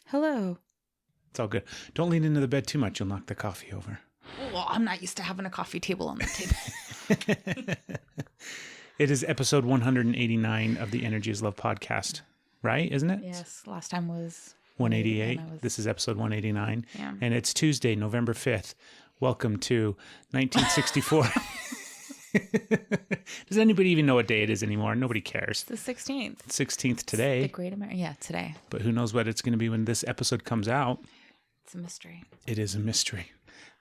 Hello. It's all good. Don't lean into the bed too much. You'll knock the coffee over. Well, I'm not used to having a coffee table on the table. It is episode 189 of the Energy is Love podcast, right? Isn't it? Yes. Last time was 188. This is episode 189. Yeah. And it's Tuesday, November 5th. Welcome to 1964. Does anybody even know what day it is anymore? Nobody cares. It's the 16th. 16th today. The Great America. Yeah, today. But who knows what it's going to be when this episode comes out. It's a mystery. It is a mystery.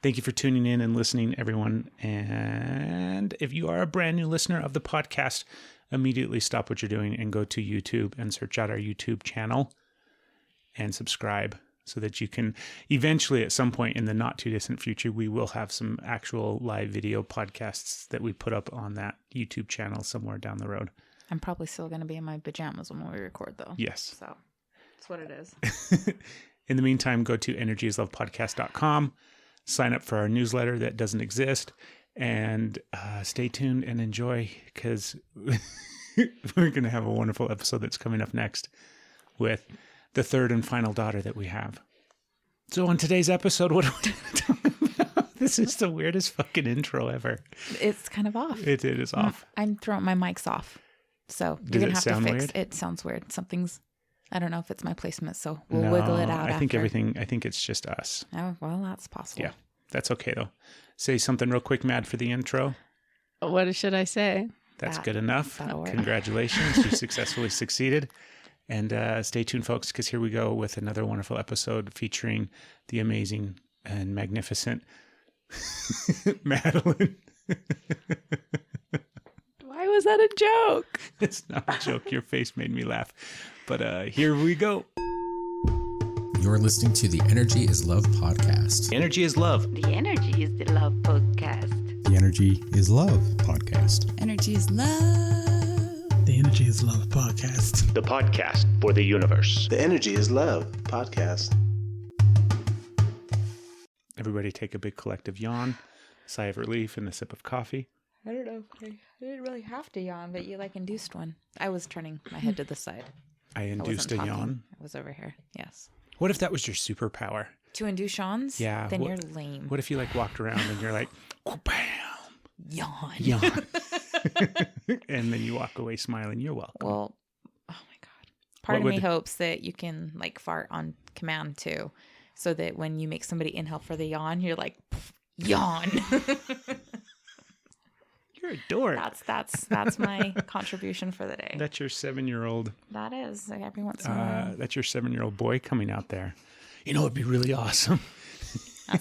Thank you for tuning in and listening, everyone. And if you are a brand new listener of the podcast, immediately stop what you're doing and go to YouTube and search out our YouTube channel and subscribe so that you can eventually, at some point in the not too distant future, we will have some actual live video podcasts that we put up on that YouTube channel somewhere down the road. I'm probably still going to be in my pajamas when we record, though. Yes. So that's what it is. In the meantime, go to energyislovepodcast.com. Sign up for our newsletter that doesn't exist, and stay tuned and enjoy, because we're going to have a wonderful episode that's coming up next with the third and final daughter that we have. So on today's episode, what are we going to talk about? This is the weirdest fucking intro ever. It's kind of off. It is off. I'm throwing my mics off. So Does you're going it to have to sound fix weird? it. Sounds weird. Something's, I don't know if it's my placement, so we'll wiggle it out I think after. I think it's just us. Oh, well, that's possible. Yeah, that's okay though. Say something real quick, Mad, for the intro. What should I say? That's good enough. that'll work. Congratulations. You successfully succeeded. And stay tuned, folks, because here we go with another wonderful episode featuring the amazing and magnificent Madelyn. Why was that a joke? It's not a joke. Your face made me laugh. But here we go. You're listening to the Energy is Love podcast. Energy is love. The Energy is the Love podcast. The Energy is Love podcast. Energy is love. The Energy is Love podcast. The podcast for the universe. The Energy is Love podcast. Everybody take a big collective yawn, sigh of relief, and a sip of coffee. I don't know. I didn't really have to yawn, but you induced one. I was turning my head to the side. I induced wasn't a talking. yawn. I was over here. Yes. What if that was your superpower? To induce yawns? Yeah. Then you're lame. What if you walked around and you're like, bam, Yawn. yawn. And then you walk away smiling. You're welcome. Well, oh my God. Part of me hopes that you can fart on command too, so that when you make somebody inhale for the yawn, you're like, yawn. You're a dork. That's my contribution for the day. That's your 7-year-old. That is every once in a while. That's your 7-year-old boy coming out there. You know, it'd be really awesome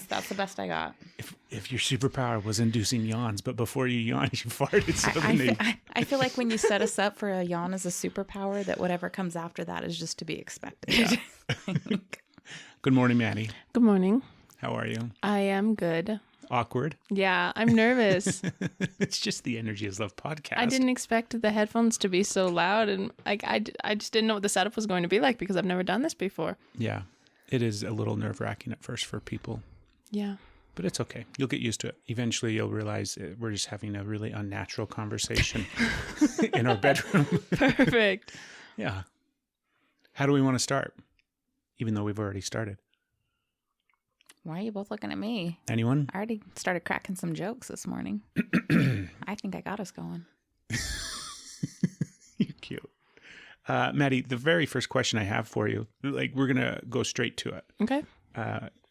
That's the best I got. if your superpower was inducing yawns, but before you yawn, you farted. So I feel like when you set us up for a yawn as a superpower, that whatever comes after that is just to be expected. Yeah. Good morning, Maddie. Good morning. How are you? I am good. Awkward. Yeah, I'm nervous. It's just the Energy is Love podcast. I didn't expect the headphones to be so loud, and I just didn't know what the setup was going to be like because I've never done this before. Yeah, it is a little nerve-wracking at first for people. Yeah. But it's okay. You'll get used to it. Eventually, you'll realize we're just having a really unnatural conversation in our bedroom. Perfect. Yeah. How do we want to start? Even though we've already started. Why are you both looking at me? Anyone? I already started cracking some jokes this morning. I think I got us going. You're cute. Maddie, the very first question I have for you, we're going to go straight to it. Okay.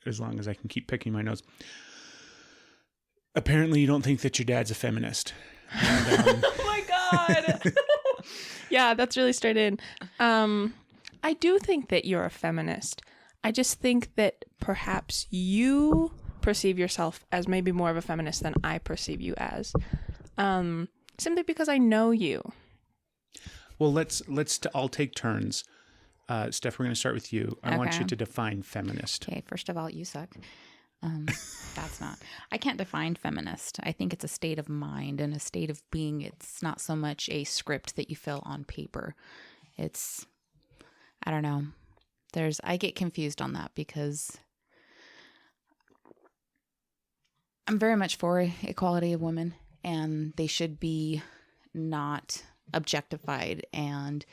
As long as I can keep picking my nose. Apparently, you don't think that your dad's a feminist. And, Oh my God. Yeah, that's really straight in. I do think that you're a feminist. I just think that perhaps you perceive yourself as maybe more of a feminist than I perceive you as. Simply because I know you. Well, let's all take turns. Steph, we're going to start with you. I want Okay. you to define feminist. Okay, first of all, you suck. That's not. I can't define feminist. I think it's a state of mind and a state of being. It's not so much a script that you fill on paper. It's, I don't know. I get confused on that because I'm very much for equality of women, and they should be not objectified. And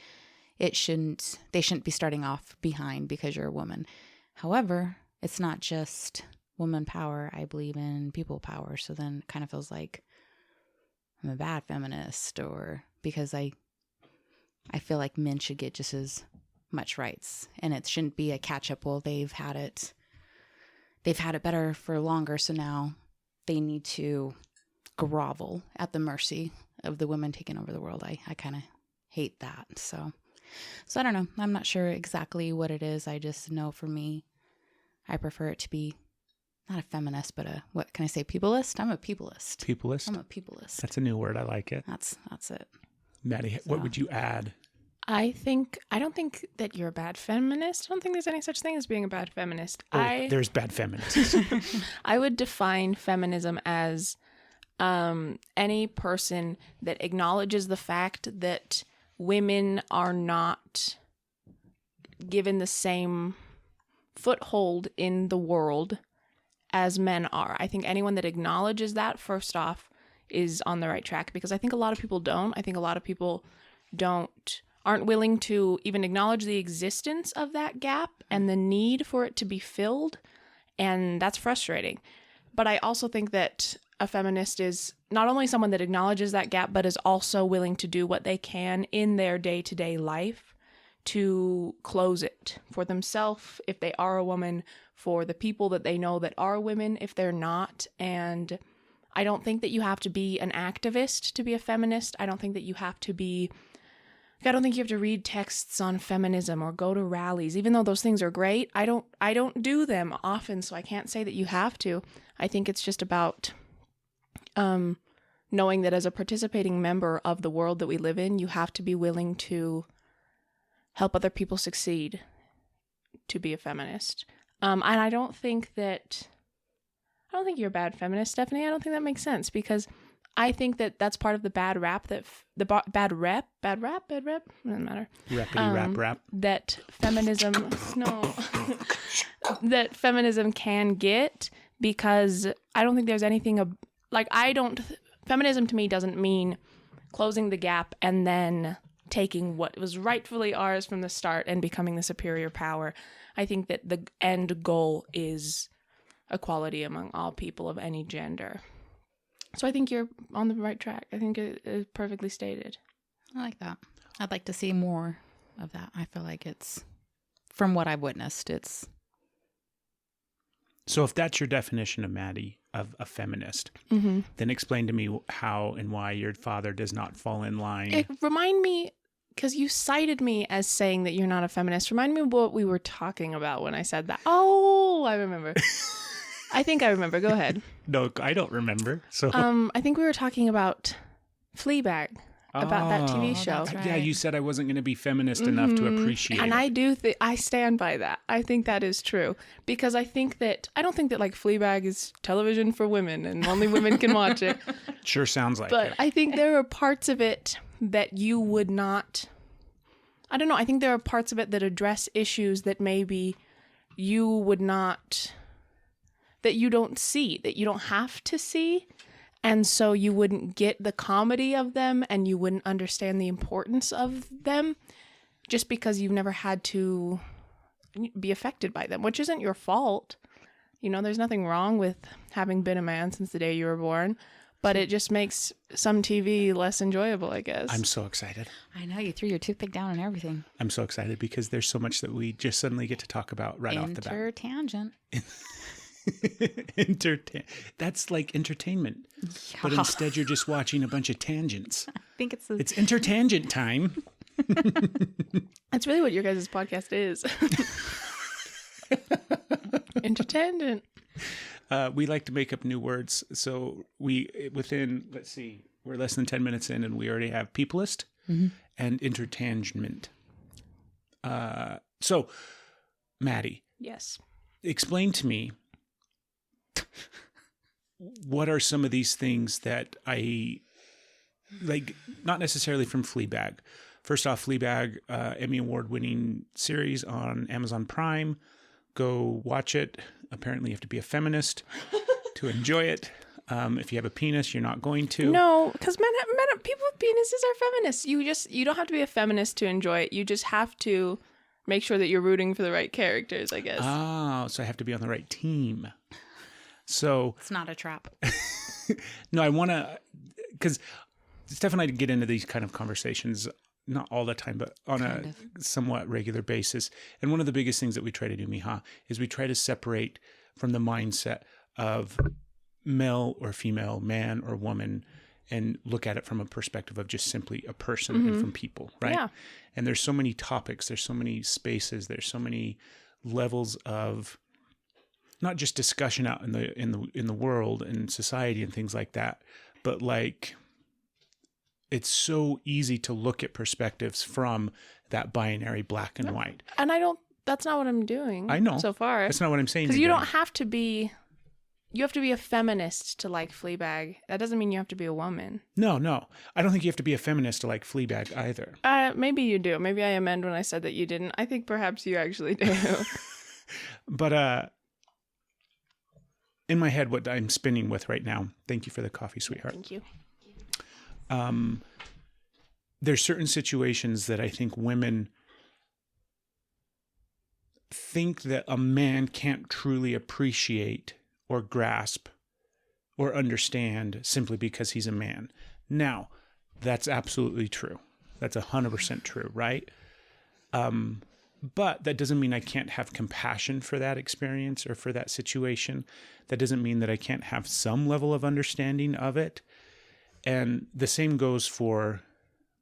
they shouldn't be starting off behind because you're a woman. However, it's not just woman power. I believe in people power. So then it kind of feels like I'm a bad feminist, or because I feel like men should get just as much rights, and it shouldn't be a catch up. Well, they've had it better for longer, so now they need to grovel at the mercy of the women taking over the world. I kind of hate that. So I don't know. I'm not sure exactly what it is. I just know for me, I prefer it to be not a feminist, but what can I say? Peopleist? I'm a peopleist. Peopleist? I'm a peopleist. That's a new word. I like it. That's it. Maddie, what would you add? I don't think that you're a bad feminist. I don't think there's any such thing as being a bad feminist. There's bad feminists. I would define feminism as any person that acknowledges the fact that women are not given the same foothold in the world as men are. I think anyone that acknowledges that, first off, is on the right track, because I think a lot of people don't. I think a lot of people aren't willing to even acknowledge the existence of that gap and the need for it to be filled, and that's frustrating. But I also think that a feminist is not only someone that acknowledges that gap, but is also willing to do what they can in their day-to-day life to close it for themselves if they are a woman, for the people that they know that are women if they're not. And I don't think that you have to be an activist to be a feminist. I don't think that you have to read texts on feminism or go to rallies, even though those things are great. I don't do them often, so I can't say that you have to. I think it's just about knowing that as a participating member of the world that we live in, you have to be willing to help other people succeed to be a feminist. And I don't think you're a bad feminist, Stephanie. I don't think that makes sense, because I think that that's part of the bad rap bad rep, doesn't matter. Rap. That feminism, that feminism can get, because I don't think there's anything feminism to me doesn't mean closing the gap and then taking what was rightfully ours from the start and becoming the superior power. I think that the end goal is equality among all people of any gender. So I think you're on the right track. I think it is perfectly stated. I like that. I'd like to see more of that. I feel like it's, from what I've witnessed, it's... So if that's your definition of Maddie, of a feminist, then explain to me how and why your father does not fall in line. Remind me, because you cited me as saying that you're not a feminist. Remind me of what we were talking about when I said that. Oh, I remember. I think I remember. Go ahead. No, I don't remember. So I think we were talking about Fleabag, about that TV show. That's right. Yeah, you said I wasn't going to be feminist enough to appreciate And it. I stand by that. I think that is true, because I don't think that like Fleabag is television for women and only women can watch it. Sure sounds like But it. I think there are parts of it that you would not, I don't know. I think there are parts of it that address issues that maybe you would not, that you don't see, that you don't have to see. And so you wouldn't get the comedy of them, and you wouldn't understand the importance of them just because you've never had to be affected by them, which isn't your fault. You know, there's nothing wrong with having been a man since the day you were born, but it just makes some TV less enjoyable, I guess. I'm so excited. I know, you threw your toothpick down and everything. I'm so excited because there's so much that we just suddenly get to talk about right off the bat. Entertangent. That's like entertainment, but instead you're just watching a bunch of tangents. I think it's Entertangent Time. That's really what your guys' podcast is. Entertangent. We like to make up new words, so we're less than 10 minutes in, and we already have peopleist and entertainment. So, Maddie. Yes. Explain to me, what are some of these things that I like, not necessarily from Fleabag. First off, Fleabag, Emmy Award-winning series on Amazon Prime. Go watch it. Apparently you have to be a feminist to enjoy it. If you have a penis, you're not going to. No, because people with penises are feminists. You don't have to be a feminist to enjoy it. You just have to make sure that you're rooting for the right characters, I guess. Oh, so I have to be on the right team. So It's not a trap. no, I want to, because Steph and I get into these kind of conversations, not all the time, but on a somewhat regular basis. And one of the biggest things that we try to do, Miha, is we try to separate from the mindset of male or female, man or woman, and look at it from a perspective of just simply a person and from people, right? Yeah. And there's so many topics, there's so many spaces, there's so many levels of not just discussion out in the world and society and things like that, but like it's so easy to look at perspectives from that binary black and white. And that's not what I'm doing. I know. So far. That's not what I'm saying. Because you don't have to be, you have to be a feminist to like Fleabag. That doesn't mean you have to be a woman. No. I don't think you have to be a feminist to like Fleabag either. Maybe you do. Maybe I amend when I said that you didn't. I think perhaps you actually do. But in my head, what I'm spinning with right now, thank you for the coffee, sweetheart. Thank you. There's certain situations that I think women think that a man can't truly appreciate or grasp or understand simply because he's a man. Now, that's absolutely true. That's 100% true, right? But that doesn't mean I can't have compassion for that experience or for that situation. That doesn't mean that I can't have some level of understanding of it. And the same goes for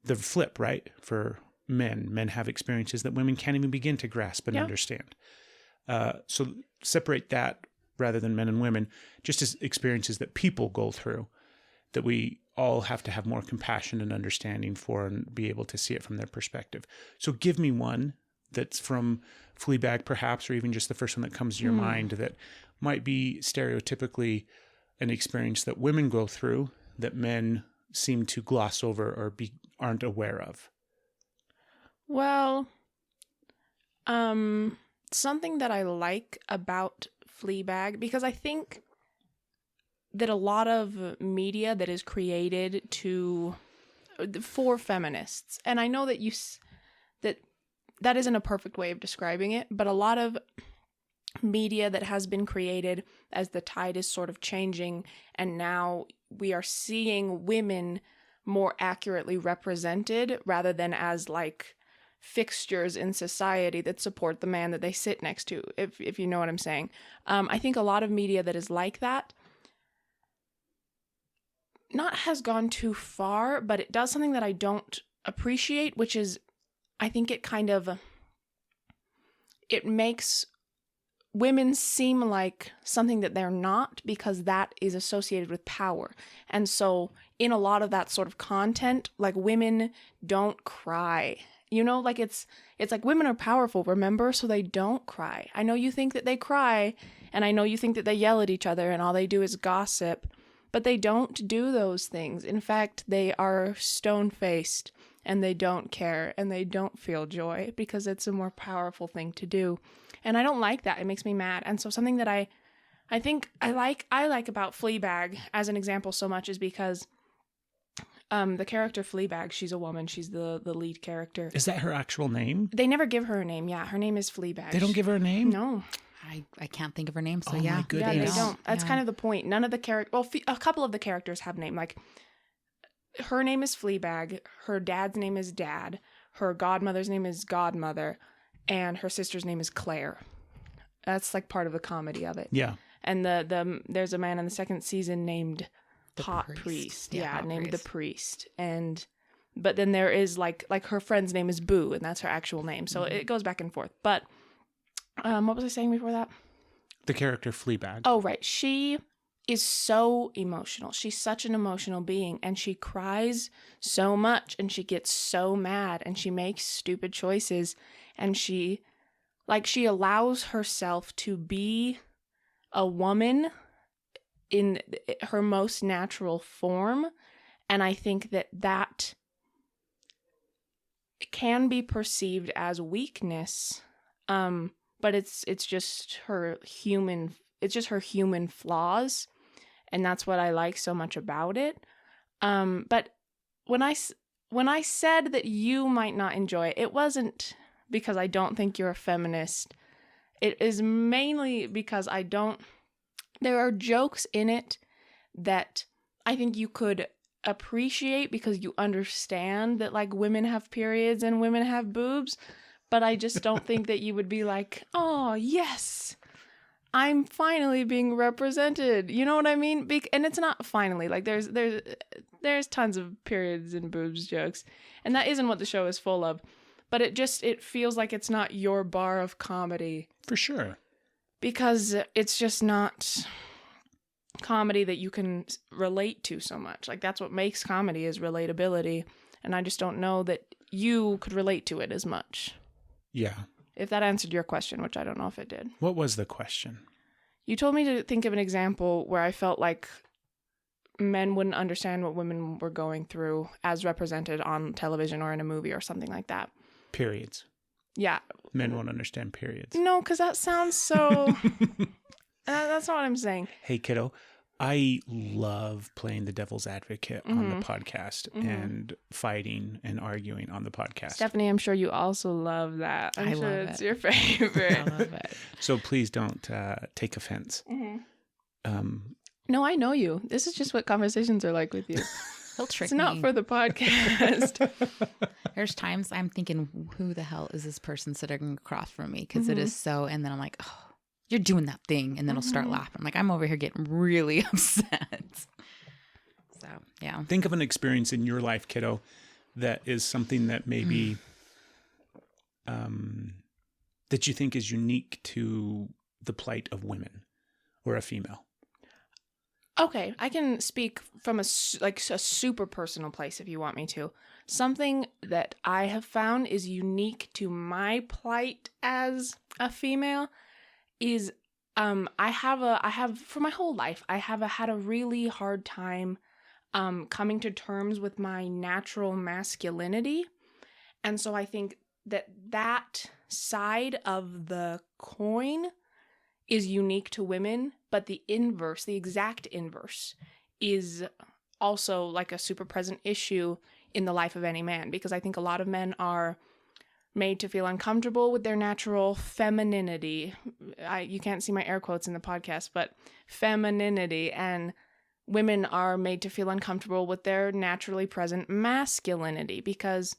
the flip, right? For men. Men have experiences that women can't even begin to grasp and understand. So separate that rather than men and women, just as experiences that people go through, that we all have to have more compassion and understanding for and be able to see it from their perspective. So give me one that's from Fleabag perhaps, or even just the first one that comes to your mind that might be stereotypically an experience that women go through that men seem to gloss over or aren't aware of. Well, something that I like about Fleabag, because I think that a lot of media that is created for feminists, and I know that that isn't a perfect way of describing it, but a lot of media that has been created as the tide is sort of changing, and now we are seeing women more accurately represented rather than as like fixtures in society that support the man that they sit next to, if you know what I'm saying. I think a lot of media that is like that not has gone too far, but it does something that I don't appreciate, which is I think it makes women seem like something that they're not, because that is associated with power. And so in a lot of that sort of content, like women don't cry. You know, like it's like women are powerful, remember? So they don't cry. I know you think that they cry, and I know you think that they yell at each other and all they do is gossip, but they don't do those things. In fact, they are stone-faced and they don't care and they don't feel joy because it's a more powerful thing to do. And I don't like that. It makes me mad. And so something that I think I like about Fleabag as an example so much is because the character Fleabag, she's a woman. She's the lead character. Is that her actual name? They never give her a name. Yeah, her name is Fleabag. They don't give her a name? No. I can't think of her name, so Oh my goodness. Yeah, they don't. That's kind of the point. None of the characters, well, a couple of the characters have name. Like, her name is Fleabag, her dad's name is Dad, her godmother's name is Godmother, and her sister's name is Claire. That's like part of the comedy of it. Yeah. And there's a man in the second season named Hot Priest. Yeah, named the Priest. But then there is like her friend's name is Boo, and that's her actual name. So it goes back and forth. But what was I saying before that? The character Fleabag. Oh, right. She is so emotional. She's such an emotional being, and she cries so much, and she gets so mad, and she makes stupid choices, and she allows herself to be a woman in her most natural form. And I think that can be perceived as weakness, but it's just her human flaws. and that's what I like so much about it. But when I said that you might not enjoy it, it wasn't because I don't think you're a feminist. It is mainly because there are jokes in it that I think you could appreciate because you understand that like women have periods and women have boobs, but I just don't think that you would be like, oh yes, I'm finally being represented. You know what I mean? And it's not finally, like there's tons of periods and boobs jokes, and that isn't what the show is full of, but it feels like it's not your bar of comedy. For sure. Because it's just not comedy that you can relate to so much. Like that's what makes comedy, is relatability. And I just don't know that you could relate to it as much. Yeah. If that answered your question, which I don't know if it did. What was the question? You told me to think of an example where I felt like men wouldn't understand what women were going through as represented on television or in a movie or something like that. Periods. Yeah. Men won't understand periods. No, because that sounds so... that's not what I'm saying. Hey, kiddo, I love playing the devil's advocate on the podcast and fighting and arguing on the podcast. Stephanie, I'm sure you also love that. I'm sure love it's it. your favorite. I love it. So please don't take offense. No, I know you. This is just what conversations are like with you. He'll trick It's not me. for the podcast. There's times I'm thinking, who the hell is this person sitting across from me? Because it is so, and then I'm like, oh, you're doing that thing. And then I'll start laughing. I'm like, I'm over here getting really upset. So, yeah. Think of an experience in your life, kiddo, that is something that maybe that you think is unique to the plight of women or a female. Okay, I can speak from a super personal place if you want me to. Something that I have found is unique to my plight as a female is I have for my whole life I have had a really hard time coming to terms with my natural masculinity. And so I think that side of the coin is unique to women, but the inverse, the exact inverse, is also like a super present issue in the life of any man, because I think a lot of men are made to feel uncomfortable with their natural femininity. You can't see my air quotes in the podcast, but femininity, and women are made to feel uncomfortable with their naturally present masculinity, because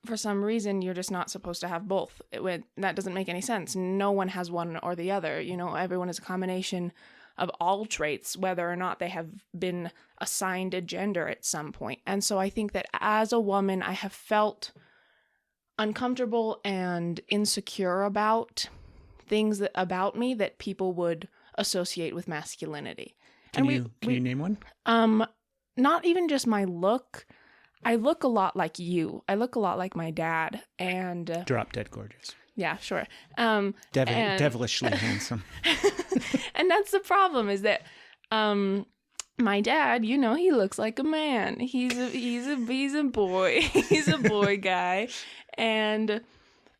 for some reason you're just not supposed to have both. That doesn't make any sense. No one has one or the other. You know, everyone is a combination of all traits, whether or not they have been assigned a gender at some point. And so I think that as a woman, I have felt uncomfortable and insecure about things about me that people would associate with masculinity. Can you name one? Not even just my look. I look a lot like you. I look a lot like my dad. And Drop dead gorgeous. Yeah, sure. Devilishly handsome. And that's the problem, is that my dad, you know, he looks like a man. He's a boy. He's a boy guy. And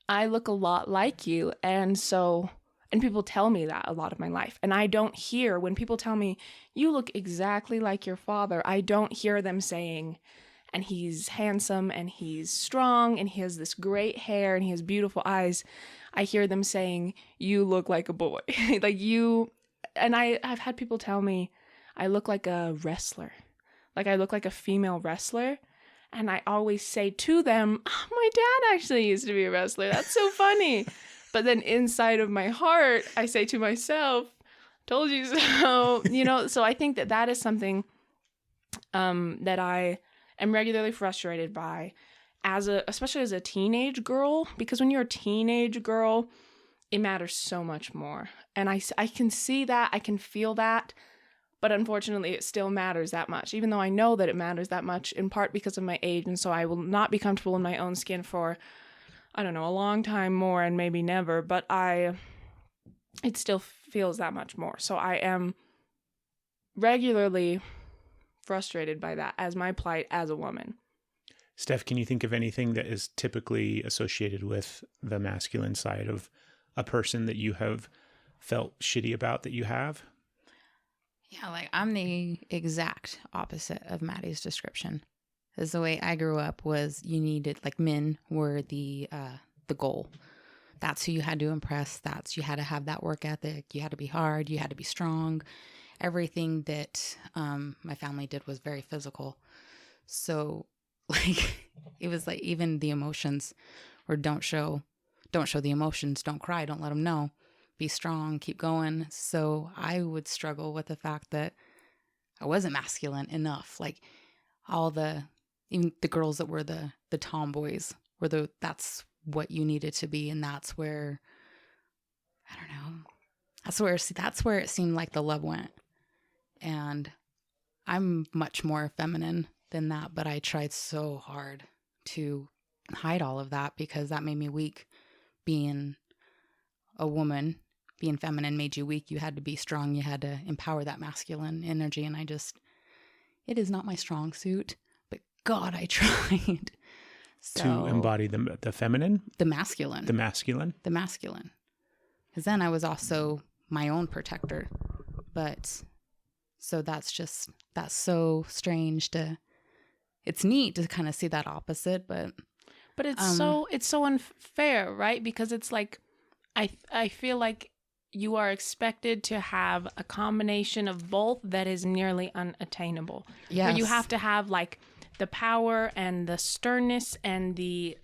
I look a lot like you. And people tell me that a lot of my life. And I don't hear, when people tell me, you look exactly like your father, I don't hear them saying, and he's handsome and he's strong and he has this great hair and he has beautiful eyes. I hear them saying, you look like a boy. Like you, and I've had people tell me I look like a wrestler. Like I look like a female wrestler. And I always say to them, oh, my dad actually used to be a wrestler. That's so funny. But then inside of my heart, I say to myself, told you so. You know, so I think that is something that I am regularly frustrated by, especially as a teenage girl, because when you're a teenage girl, it matters so much more. And I can see that, I can feel that, but unfortunately it still matters that much, even though I know that it matters that much, in part because of my age. And so I will not be comfortable in my own skin for, I don't know, a long time more, and maybe never, but it still feels that much more. So I am regularly frustrated by that as my plight as a woman. Steph, can you think of anything that is typically associated with the masculine side of a person that you have felt shitty about that you have? Yeah, like I'm the exact opposite of Maddie's description. Because the way I grew up was you needed, like, men were the goal. That's who you had to impress. You had to have that work ethic. You had to be hard. You had to be strong. Everything that my family did was very physical. So, like, it was like even the emotions, or don't show the emotions. Don't cry. Don't let them know. Be strong. Keep going. So I would struggle with the fact that I wasn't masculine enough. Like, even the girls that were the tomboys that's what you needed to be. And that's where, I don't know, that's where it seemed like the love went. And I'm much more feminine than that, but I tried so hard to hide all of that because that made me weak. Being a woman, being feminine made you weak. You had to be strong. You had to empower that masculine energy. And it is not my strong suit, but God, I tried. To embody the feminine? The masculine. The masculine? The masculine. Because then I was also my own protector. But, so that's so strange it's neat to kind of see that opposite, but it's so unfair, right? Because it's like, I feel like you are expected to have a combination of both that is nearly unattainable. Yes. Where you have to have, like, the power and the sternness and the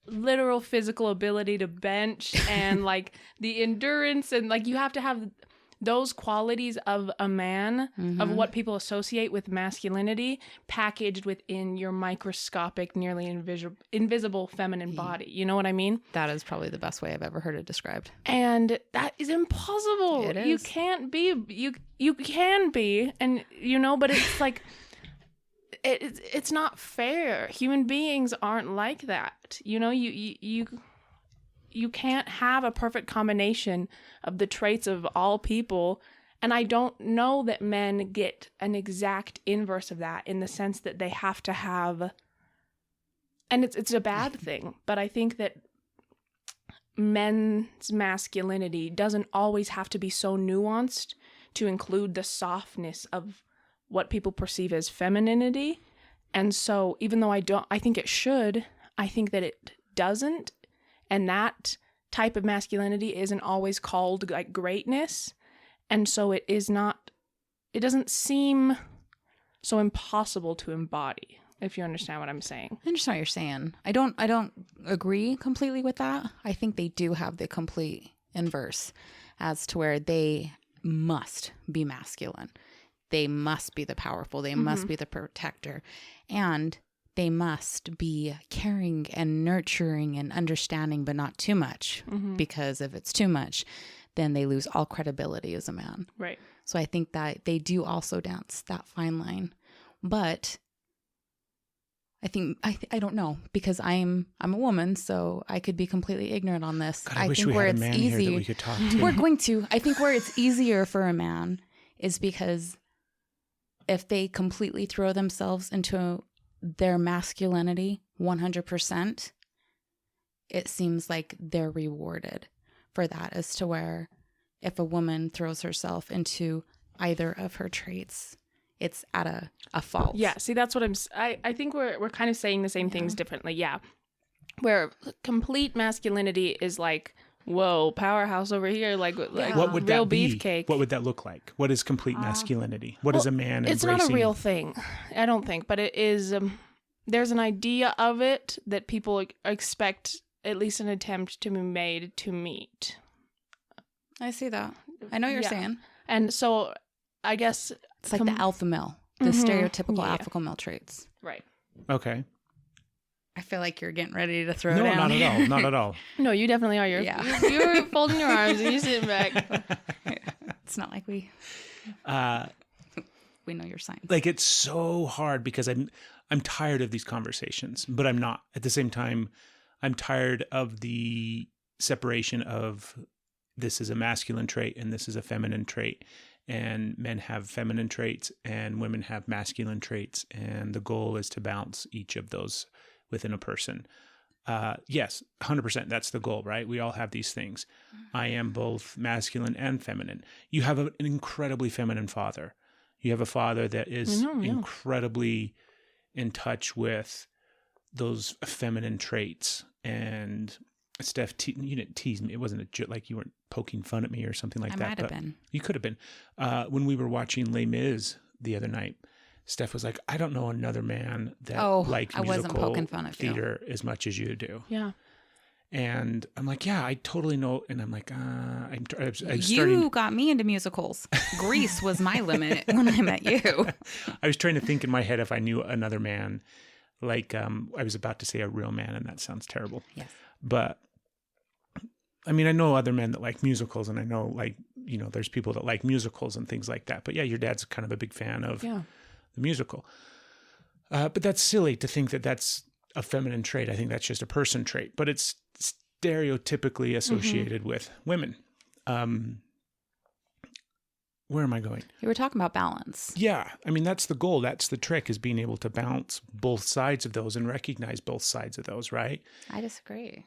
literal physical ability to bench and, like, the endurance, and, like, you have to have those qualities of a man, of what people associate with masculinity, packaged within your microscopic, nearly invisible feminine body. You know what I mean? That is probably the best way I've ever heard it described. And that is impossible. It is. You can't be. You can be, and but it's like it's not fair. Human beings aren't like that. You can't have a perfect combination of the traits of all people. And I don't know that men get an exact inverse of that, in the sense that they have to have, and it's a bad thing, but I think that men's masculinity doesn't always have to be so nuanced to include the softness of what people perceive as femininity. And so even though I think it should, I think that it doesn't. And that type of masculinity isn't always called, like, greatness. And so it doesn't seem so impossible to embody, if you understand what I'm saying. I understand what you're saying. I don't agree completely with that. I think they do have the complete inverse, as to where they must be masculine. They must be the powerful. They must be the protector. And they must be caring and nurturing and understanding, but not too much. Because if it's too much, then they lose all credibility as a man. Right. So I think that they do also dance that fine line. But I think, I don't know, because I'm a woman, so I could be completely ignorant on this. God, I wish we had a man here that we could talk to. We're going to. I think where it's easier for a man is because if they completely throw themselves into their masculinity 100%, it seems like they're rewarded for that, as to where if a woman throws herself into either of her traits, it's at a fault. Yeah, see, that's what I think we're kind of saying the same things differently. Yeah. Where complete masculinity is like, whoa, powerhouse over here, like what would real that be? beefcake. What would that look like? What is complete masculinity? What is a man It's embracing? not a real thing, I don't think, but it is. There's an idea of it that people expect at least an attempt to be made to meet. I see that. I know what you're saying. And so I guess it's like the alpha male, the stereotypical alpha male traits. Right. Okay. I feel like you're getting ready to throw No, down. not at all. Not at all. No, you definitely are. You're folding your arms and you're sitting back. It's not like we know your signs. Like, it's so hard because I'm tired of these conversations, but I'm not. At the same time, I'm tired of the separation of this is a masculine trait and this is a feminine trait. And men have feminine traits and women have masculine traits. And the goal is to balance each of those within a person. Yes, 100%. That's the goal, right? We all have these things. I am both masculine and feminine. You have an incredibly feminine father. You have a father that is I know, yeah. incredibly in touch with those feminine traits. And Steph, you didn't tease me. It wasn't like you weren't poking fun at me or something like I that. might have been. You could have been. When we were watching Les Mis the other night, Steph was like, I don't know another man that likes I wasn't musical poking fun at you. theater as much as you do. Yeah. And I'm like, yeah, I totally know. And I'm like, I'm You starting. got me into musicals. Grease was my limit when I met you. I was trying to think in my head if I knew another man, like I was about to say a real man, and that sounds terrible. Yes. But I mean, I know other men that like musicals, and I know there's people that like musicals and things like that. But yeah, your dad's kind of a big fan of the musical. But that's silly to think that that's a feminine trait. I think that's just a person trait, but it's stereotypically associated with women. Where am I going? You were talking about balance. Yeah. I mean, that's the goal. That's the trick, is being able to balance both sides of those and recognize both sides of those, right? I disagree.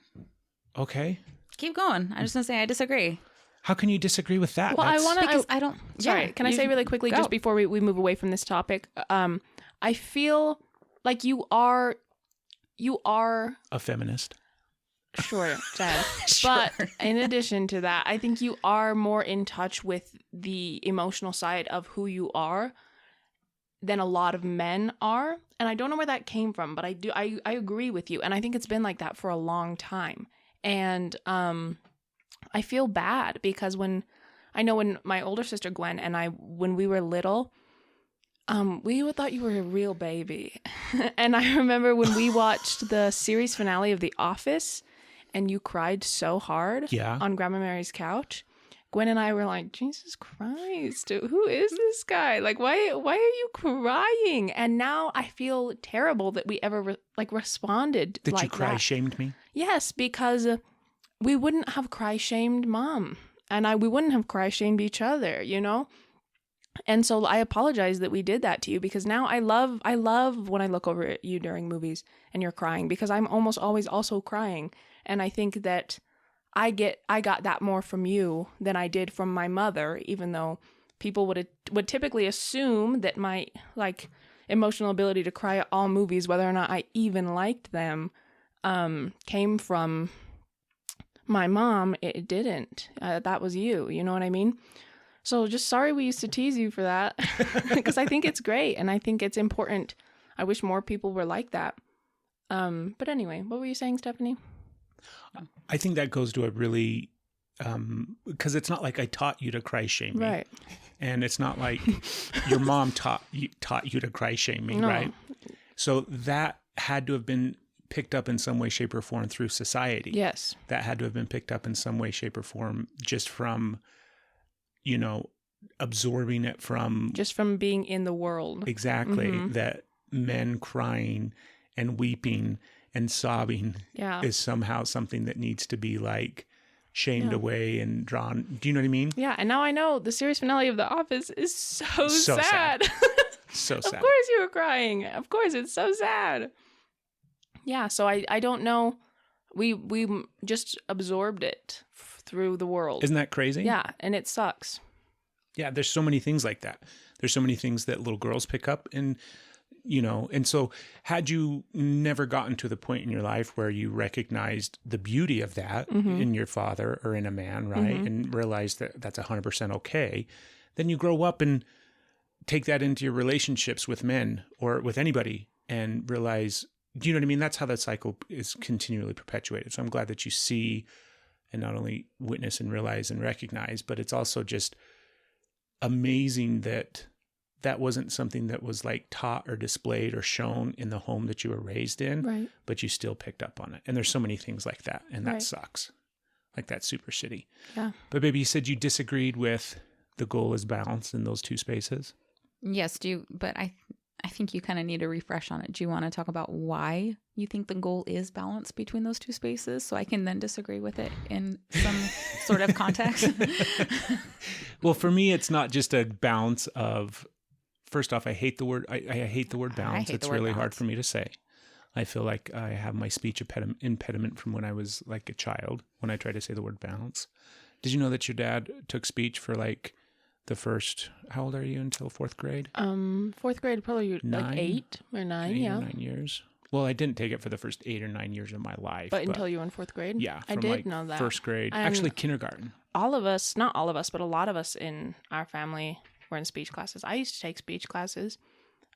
Okay. Keep going. I'm just going to say I disagree. How can you disagree with that? Well, I don't. Sorry, Yeah, can I say really quickly, just before we move away from this topic? I feel like you are a feminist. Sure, Dad. But in addition to that, I think you are more in touch with the emotional side of who you are than a lot of men are. And I don't know where that came from, but I agree with you. And I think it's been like that for a long time. And I feel bad because when my older sister Gwen and I, when we were little, we thought you were a real baby. And I remember when we watched the series finale of The Office and you cried so hard on Grandma Mary's couch, Gwen and I were like, Jesus Christ, who is this guy? Like, why are you crying? And now I feel terrible that we ever responded That like you cry that. shamed me? Yes, because we wouldn't have cry shamed Mom. And we wouldn't have cry shamed each other, you know? And so I apologize that we did that to you, because now I love when I look over at you during movies and you're crying, because I'm almost always also crying. And I think that I got that more from you than I did from my mother, even though people would typically assume that my emotional ability to cry at all movies, whether or not I even liked them, came from my mom. It didn't. That was you. You know what I mean? So just sorry we used to tease you for that, because I think it's great and I think it's important. I wish more people were like that. But anyway, what were you saying, Stephanie? I think that goes to a really, because it's not like I taught you to cry shame me. Right. And it's not like your mom taught you to cry shame me, No. right? So that had to have been picked up in some way, shape, or form through society. Yes. That had to have been picked up in some way, shape, or form just from, absorbing it from... Just from being in the world. Exactly. Mm-hmm. That men crying and weeping and sobbing is somehow something that needs to be shamed away and drawn. Do you know what I mean? Yeah, and now I know the series finale of The Office is so sad. So sad. Of course you were crying. Of course, it's so sad. Yeah, so I don't know. We just absorbed it through the world. Isn't that crazy? Yeah, and it sucks. Yeah, there's so many things like that. There's so many things that little girls pick up, and so had you never gotten to the point in your life where you recognized the beauty of that in your father or in a man, right? And realized that that's 100% okay, then you grow up and take that into your relationships with men or with anybody and realize, do you know what I mean? That's how that cycle is continually perpetuated. So I'm glad that you see and not only witness and realize and recognize, but it's also just amazing that that wasn't something that was taught or displayed or shown in the home that you were raised in, Right. but you still picked up on it. And there's so many things like that, and that Right. sucks. That's super shitty. Yeah. But baby, you said you disagreed with the goal is balance in those two spaces. Yes, but I think you kind of need a refresh on it. Do you want to talk about why you think the goal is balance between those two spaces, so I can then disagree with it in some sort of context? Well, for me, it's not just a balance of... First off, I hate the word. I hate the word balance. It's really hard for me to say. I feel like I have my speech impediment from when I was a child when I try to say the word balance. Did you know that your dad took speech for the the first, how old are you until fourth grade? Fourth grade, probably like 8 or 9, Eight yeah. or 9 years. Well, I didn't take it for the first 8 or 9 years of my life. But until you were in fourth grade? Yeah. I from did like know that. First grade. Actually, kindergarten. All of us, not all of us, but a lot of us in our family were in speech classes. I used to take speech classes.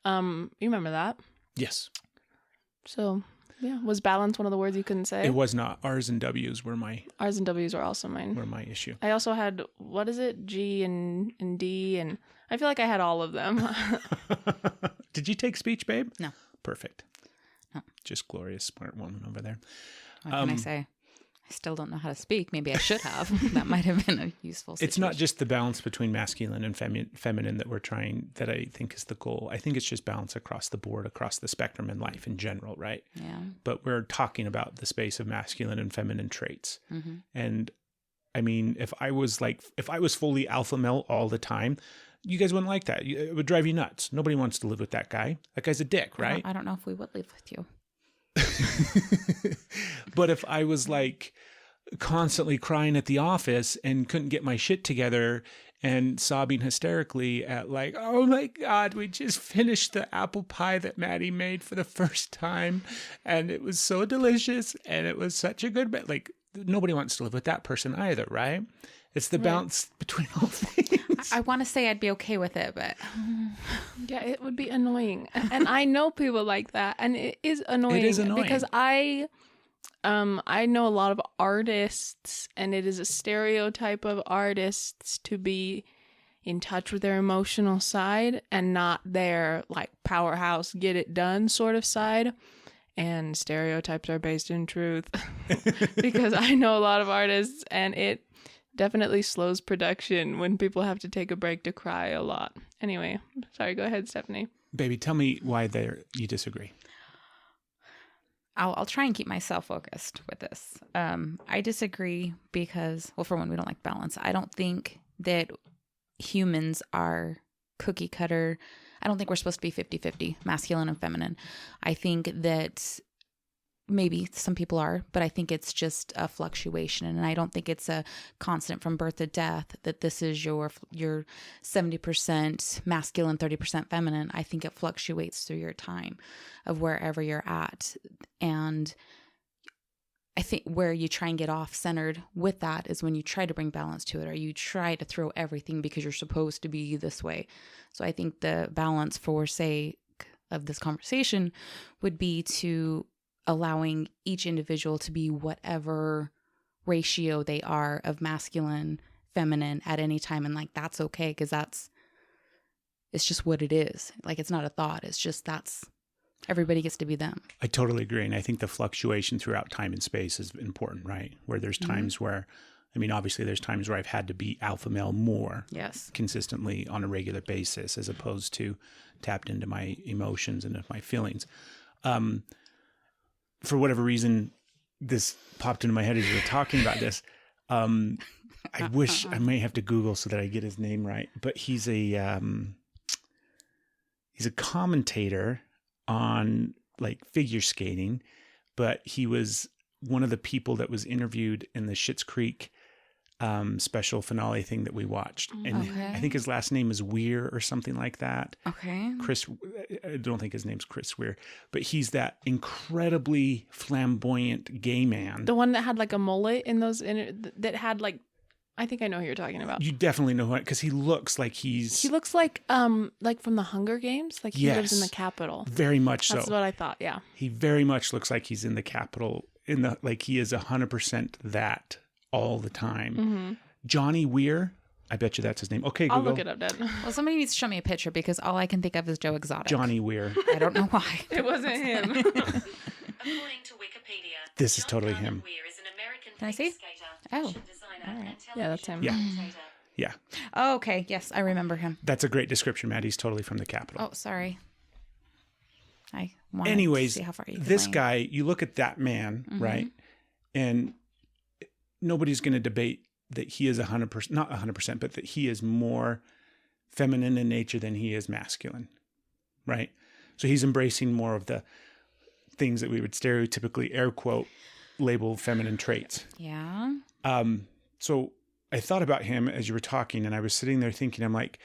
You remember that? Yes. So, yeah. Was balance one of the words you couldn't say? It was not. R's and W's were my R's and W's were also mine. issue. I also had, what is it? G and D, and I feel like I had all of them. Did you take speech, babe? No. Perfect. No. Just glorious, smart woman over there. What can I say? I still don't know how to speak. Maybe I should have. That might have been a useful situation. It's not just the balance between masculine and feminine that I think is the goal. I think it's just balance across the board, across the spectrum in life in general, right? Yeah. But we're talking about the space of masculine and feminine traits. Mm-hmm. And I mean, if I was fully alpha male all the time, you guys wouldn't like that. It would drive you nuts. Nobody wants to live with that guy. That guy's a dick, right? I don't know if we would live with you. But if I was like constantly crying at the office and couldn't get my shit together and sobbing hysterically at like, oh my God, we just finished the apple pie that Maddie made for the first time. And it was so delicious. And it was such a good, like nobody wants to live with that person either, right? It's the balance between all things. I want to say I'd be okay with it, but Yeah, it would be annoying. And I know people like that, and it is annoying. It is annoying. Because I know a lot of artists, and it is a stereotype of artists to be in touch with their emotional side and not their like powerhouse, get it done sort of side. And stereotypes are based in truth because I know a lot of artists, and it definitely slows production when people have to take a break to cry a lot. Anyway, sorry, go ahead, Stephanie. Baby, tell me why you disagree. I'll try and keep myself focused with this. I disagree because, well, for one, we don't like balance. I don't think that humans are cookie cutter. I don't think we're supposed to be 50-50, masculine and feminine. I think that maybe some people are, but I think it's just a fluctuation. And I don't think it's a constant from birth to death that this is your 70% masculine, 30% feminine. I think it fluctuates through your time of wherever you're at. And I think where you try and get off centered with that is when you try to bring balance to it, or you try to throw everything because you're supposed to be this way. So I think the balance for sake of this conversation would be to allowing each individual to be whatever ratio they are of masculine, feminine at any time. And like, that's okay. Because it's just what it is. Like, it's not a thought. It's just, everybody gets to be them. I totally agree. And I think the fluctuation throughout time and space is important, right? Where there's times where, I mean, obviously there's times where I've had to be alpha male more consistently on a regular basis, as opposed to tapped into my emotions and my feelings. For whatever reason, this popped into my head as you were talking about this. I wish I may have to Google so that I get his name right, but he's a commentator on like figure skating, but he was one of the people that was interviewed in the Schitt's Creek special finale thing that we watched. And I think his last name is Weir or something like that. Okay. I don't think his name's Chris Weir, but he's that incredibly flamboyant gay man. The one that had like a mullet in those, that had like, I think I know who you're talking about. You definitely know who, because he looks like he looks like from the Hunger Games, like he lives in the Capitol. Very much so. That's what I thought. Yeah. He very much looks like he's in the Capitol, like he is 100% that all the time. Mm-hmm. Johnny Weir, I bet you that's his name. Okay, Google. I'll look it up, Dad. Well, somebody needs to show me a picture because all I can think of is Joe Exotic. Johnny Weir. I don't know why. It wasn't him. According to Wikipedia, this is totally him. Weir is an American Can I see? skater, Oh, fashion designer, all right. and Yeah, that's him. television Yeah. Oh, okay. Yes, I remember him. That's a great description, Matt. He's totally from the Capitol. Oh, sorry. I wanted Anyways, to see how far you could this lane. guy, you look at that man, right? And nobody's going to debate that he is 100%, not 100%, but that he is more feminine in nature than he is masculine, right? So he's embracing more of the things that we would stereotypically air quote label feminine traits. Yeah. So I thought about him as you were talking, and I was sitting there thinking, I'm like,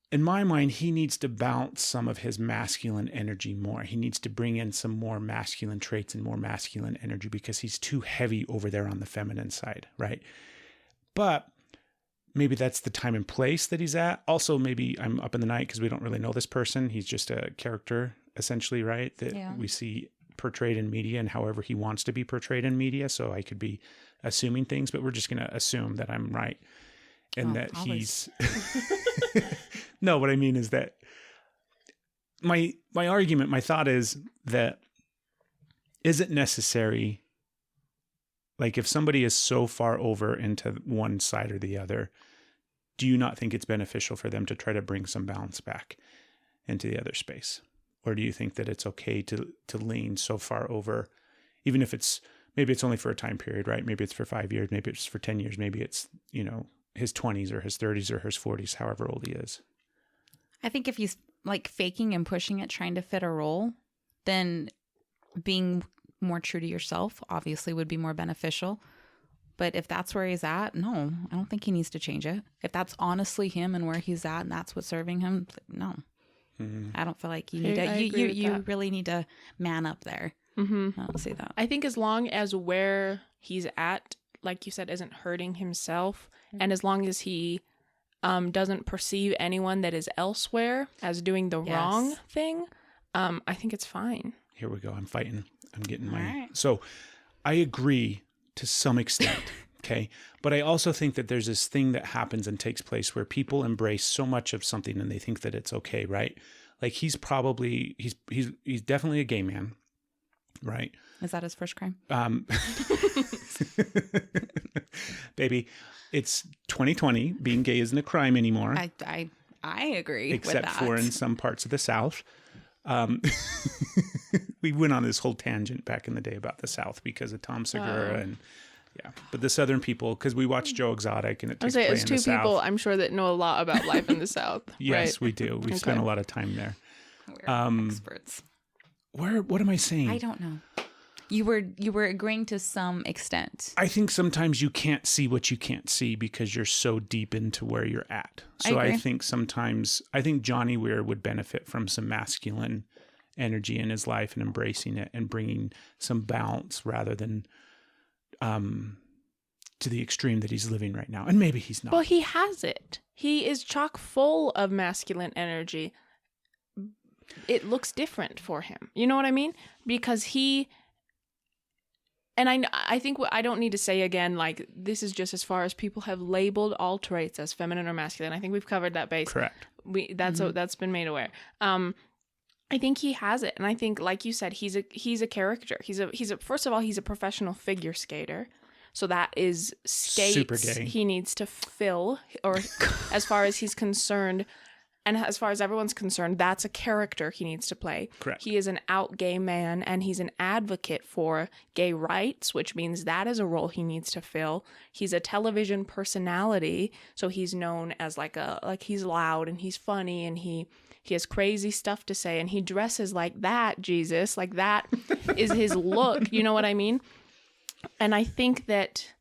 in my mind, he needs to bounce some of his masculine energy more. He needs to bring in some more masculine traits and more masculine energy because he's too heavy over there on the feminine side, right? But maybe that's the time and place that he's at. Also, maybe I'm up in the night because we don't really know this person. He's just a character, essentially, right? That we see portrayed in media and however he wants to be portrayed in media. So I could be assuming things, but we're just going to assume that I'm right. And that always. He's... No, what I mean is that my argument, my thought is that is it necessary? Like if somebody is so far over into one side or the other, do you not think it's beneficial for them to try to bring some balance back into the other space? Or do you think that it's okay to lean so far over, even if maybe it's only for a time period, right? Maybe it's for 5 years, maybe it's for 10 years, maybe it's, his 20s or his 30s or his 40s, however old he is. I think if he's like faking and pushing it, trying to fit a role, then being more true to yourself obviously would be more beneficial. But if that's where he's at, no, I don't think he needs to change it. If that's honestly him and where he's at and that's what's serving him, no. Mm-hmm. I don't feel like you need to. You really need to man up there. Mm-hmm. I don't see that. I think as long as where he's at, like you said, isn't hurting himself, and as long as he doesn't perceive anyone that is elsewhere as doing the wrong thing, I think it's fine. Here we go. I'm fighting. I'm getting my... Right. So I agree to some extent, okay? But I also think that there's this thing that happens and takes place where people embrace so much of something and they think that it's okay, right? Like he's definitely a gay man, right? Is that his first crime? Baby, it's 2020. Being gay isn't a crime anymore. I agree except with that. for in some parts of the South. We went on this whole tangent back in the day about the South because of Tom Segura and but the Southern people, because we watch Joe Exotic and it takes place in the South. As two people, I'm sure that know a lot about life in the South. Yes, right? We do. We've spent a lot of time there. We're experts. What am I saying? I don't know. You were agreeing to some extent. I think sometimes you can't see what you can't see because you're so deep into where you're at. So I think Johnny Weir would benefit from some masculine energy in his life and embracing it and bringing some balance rather than to the extreme that he's living right now. And maybe he's not. Well, he has it. He is chock full of masculine energy. It looks different for him. You know what I mean? Because he... And I think I don't need to say again, like, this is just as far as people have labeled all traits as feminine or masculine. I think we've covered that base. Correct. That's been made aware. I think he has it. And I think, like you said, he's a character. First of all, he's a professional figure skater. So that is skates super gay. He needs to fill, or as far as he's concerned, and as far as everyone's concerned, that's a character he needs to play. Correct. He is an out gay man, and he's an advocate for gay rights, which means that is a role he needs to fill. He's a television personality, so he's known as like he's loud and he's funny and he has crazy stuff to say, and he dresses like that, Jesus, like that is his look. You know what I mean? And I think that...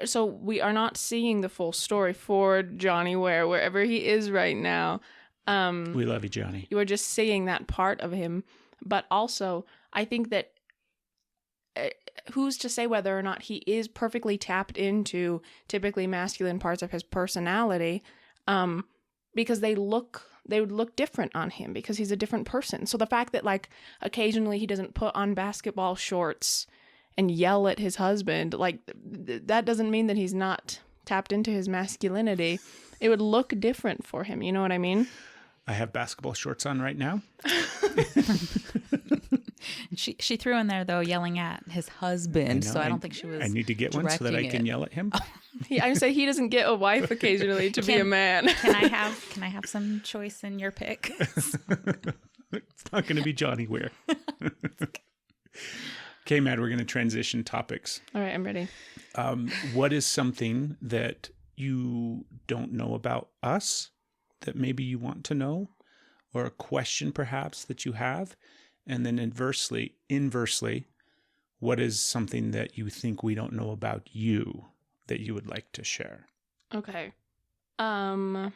So we are not seeing the full story for Johnny Weir, wherever he is right now. We love you, Johnny. You are just seeing that part of him. But also, I think that who's to say whether or not he is perfectly tapped into typically masculine parts of his personality, because they would look different on him because he's a different person. So the fact that like occasionally he doesn't put on basketball shorts and yell at his husband, like that doesn't mean that he's not tapped into his masculinity. It would look different for him. You know what I mean? I have basketball shorts on right now. She threw in there though, yelling at his husband. So I don't think she was. I need to get one so that I can yell at him. I would say he doesn't get a wife occasionally to be a man. Can I have some choice in your pick? It's not going to be Johnny Weir. Okay, Matt, we're going to transition topics. All right, I'm ready. What is something that you don't know about us that maybe you want to know, or a question perhaps that you have? And then inversely, what is something that you think we don't know about you that you would like to share. Okay. And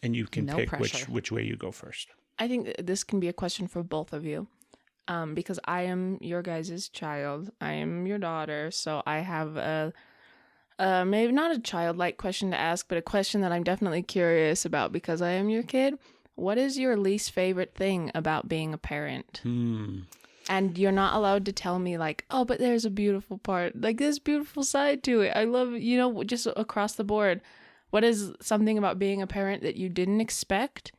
you can No pick pressure. which way you go first. I think this can be a question for both of you. Because I am your guys' child. I am your daughter. So I have a maybe not a childlike question to ask, but a question that I'm definitely curious about because I am your kid. What is your least favorite thing about being a parent? And you're not allowed to tell me like, oh, but there's a beautiful part. Like there's a beautiful side to it. I love, just across the board. What is something about being a parent that you didn't expect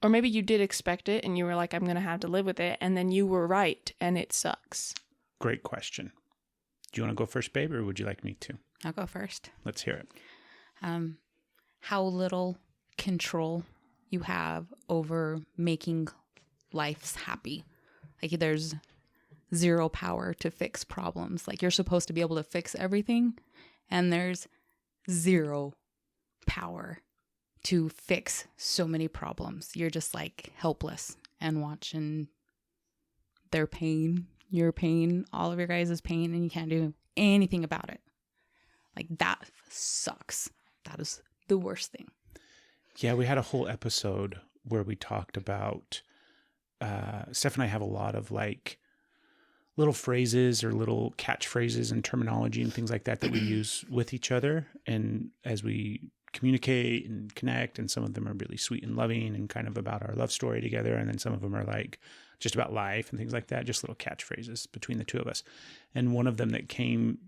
or maybe you did expect it and you were like, I'm going to have to live with it. And then you were right and it sucks. Great question. Do you want to go first, babe, or would you like me to? I'll go first. Let's hear it. How little control you have over making lives happy. Like there's zero power to fix problems. Like you're supposed to be able to fix everything, and there's zero power to fix so many problems. You're just like helpless and watching their pain, your pain, all of your guys' pain, and you can't do anything about it. Like that sucks. That is the worst thing. Yeah, we had a whole episode where we talked about, Steph and I have a lot of like little phrases or little catchphrases and terminology and things like that we use with each other. And as we communicate and connect, and some of them are really sweet and loving and kind of about our love story together. And then some of them are like just about life and things like that, just little catchphrases between the two of us. And one of them that came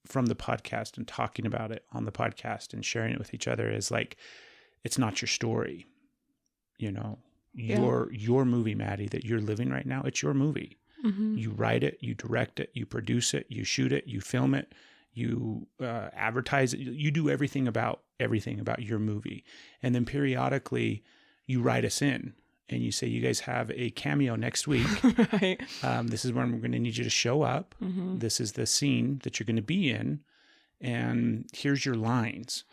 from the podcast and talking about it on the podcast and sharing it with each other is like, it's not your story, your movie, Maddie, that you're living right now. It's your movie. Mm-hmm. You write it, you direct it, you produce it, you shoot it, you film it, you advertise it. You do everything about your movie. And then periodically you write us in and you say, you guys have a cameo next week. Right. This is when we're going to need you to show up. Mm-hmm. This is the scene that you're going to be in. And here's your lines.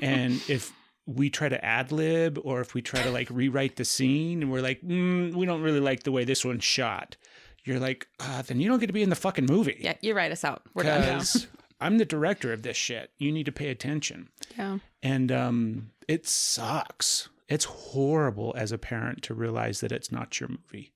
And if we try to ad lib, or if we try to like rewrite the scene and we're like, we don't really like the way this one's shot, you're like, then you don't get to be in the fucking movie. Yeah, you write us out. We're done now. I'm the director of this shit. You need to pay attention. Yeah. And it sucks. It's horrible as a parent to realize that it's not your movie.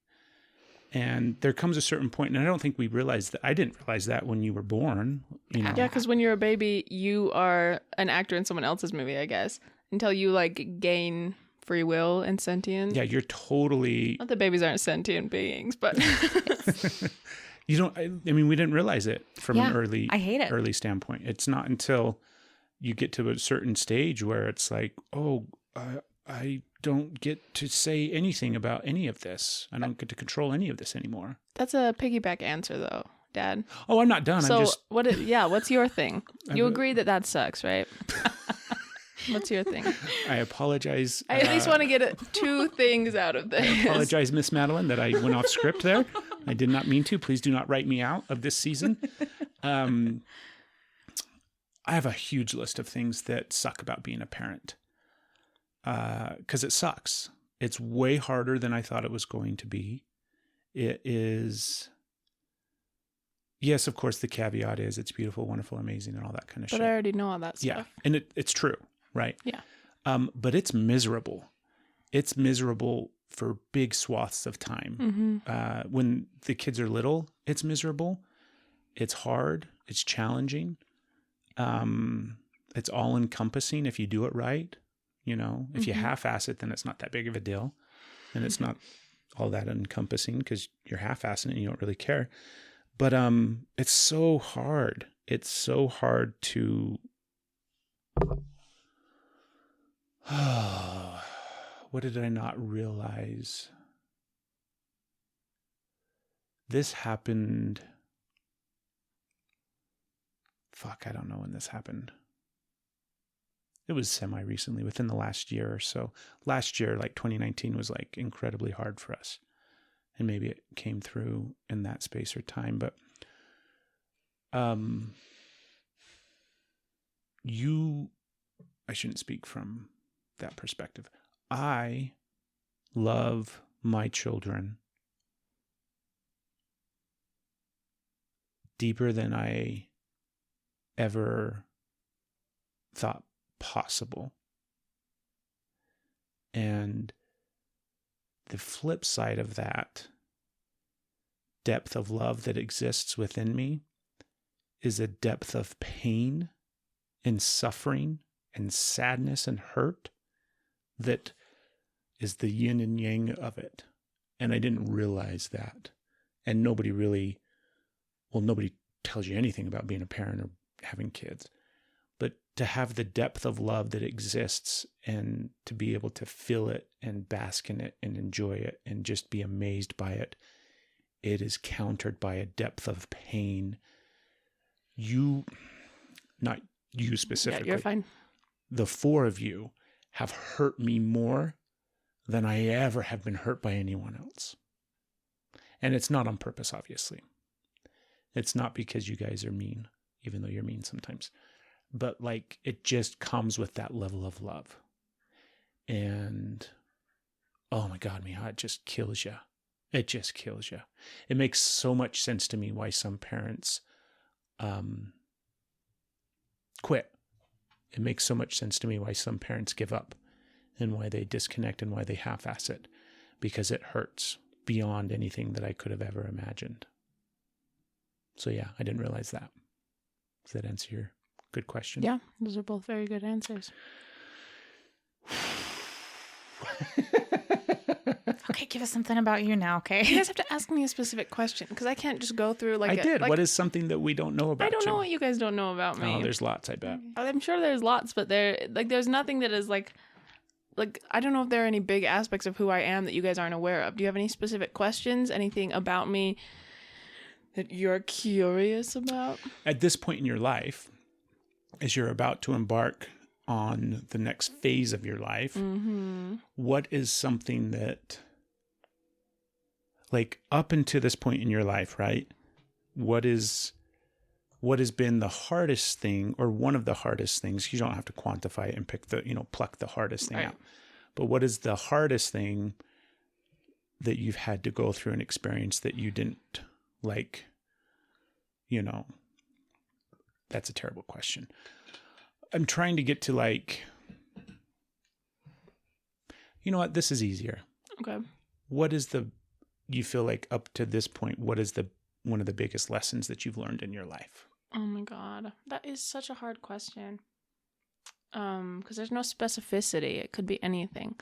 And there comes a certain point, and I don't think we realized that. I didn't realize that when you were born. Yeah, because when you're a baby, you are an actor in someone else's movie, I guess, until you like gain free will and sentience. Yeah, you're totally. Not that babies aren't sentient beings, but you don't. I mean, we didn't realize it from an I hate it. early standpoint. It's not until you get to a certain stage where it's like, oh, I don't get to say anything about any of this. I don't get to control any of this anymore. That's a piggyback answer, though, Dad. Oh, I'm not done. So I'm just. what's your thing? You agree that sucks, right? What's your thing? I apologize. I at least want to get two things out of this. I apologize, Miss Madelyn, that I went off script there. I did not mean to. Please do not write me out of this season. I have a huge list of things that suck about being a parent. Because it sucks. It's way harder than I thought it was going to be. It is. Yes, of course, the caveat is it's beautiful, wonderful, amazing, and all that kind of shit. But I already know all that stuff. Yeah, and it's true, right? Yeah. But it's miserable. It's miserable for big swaths of time. Mm-hmm. When the kids are little, it's miserable. It's hard. It's challenging. It's all encompassing if you do it right. If you half-ass it, then it's not that big of a deal. And it's not all that encompassing because you're half-assing it and you don't really care. But it's so hard. It's so hard to... What did I not realize? This happened... Fuck, I don't know when this happened. It was semi-recently, within the last year or so. Last year, like 2019, was like incredibly hard for us. And maybe it came through in that space or time. But I shouldn't speak from that perspective. I love my children deeper than I ever thought possible. And the flip side of that depth of love that exists within me is a depth of pain and suffering and sadness and hurt that is the yin and yang of it. And I didn't realize that. And nobody tells you anything about being a parent or having kids. But to have the depth of love that exists and to be able to feel it and bask in it and enjoy it and just be amazed by it, it is countered by a depth of pain. Not you specifically. Yeah, you're fine. The four of you have hurt me more than I ever have been hurt by anyone else. And it's not on purpose, obviously. It's not because you guys are mean, even though you're mean sometimes. But like, it just comes with that level of love. And, oh my God, Miha, it just kills you. It just kills you. It makes so much sense to me why some parents quit. It makes so much sense to me why some parents give up and why they disconnect and why they half-ass it, because it hurts beyond anything that I could have ever imagined. So yeah, I didn't realize that. Does that answer your good question? Yeah, those are both very good answers. Okay, give us something about you now, okay? You guys have to ask me a specific question because I can't just go through like I did. What is something that we don't know about I don't know you? what you guys don't know about me. Oh, there's lots, I bet. I'm sure there's lots, but there's nothing that is like I don't know if there are any big aspects of who I am that you guys aren't aware of. Do you have any specific questions? Anything about me that you're curious about? At this point in your life, as you're about to embark on the next phase of your life, what is something that, like, up until this point in your life, right? What has been the hardest thing, or one of the hardest things? You don't have to quantify it and pluck the hardest thing out. But what is the hardest thing that you've had to go through and experience that you didn't like? That's a terrible question. I'm trying to get to you know what? This is easier. Okay. What is you feel like up to this point, what is one of the biggest lessons that you've learned in your life? Oh my God. That is such a hard question. Because there's no specificity. It could be anything.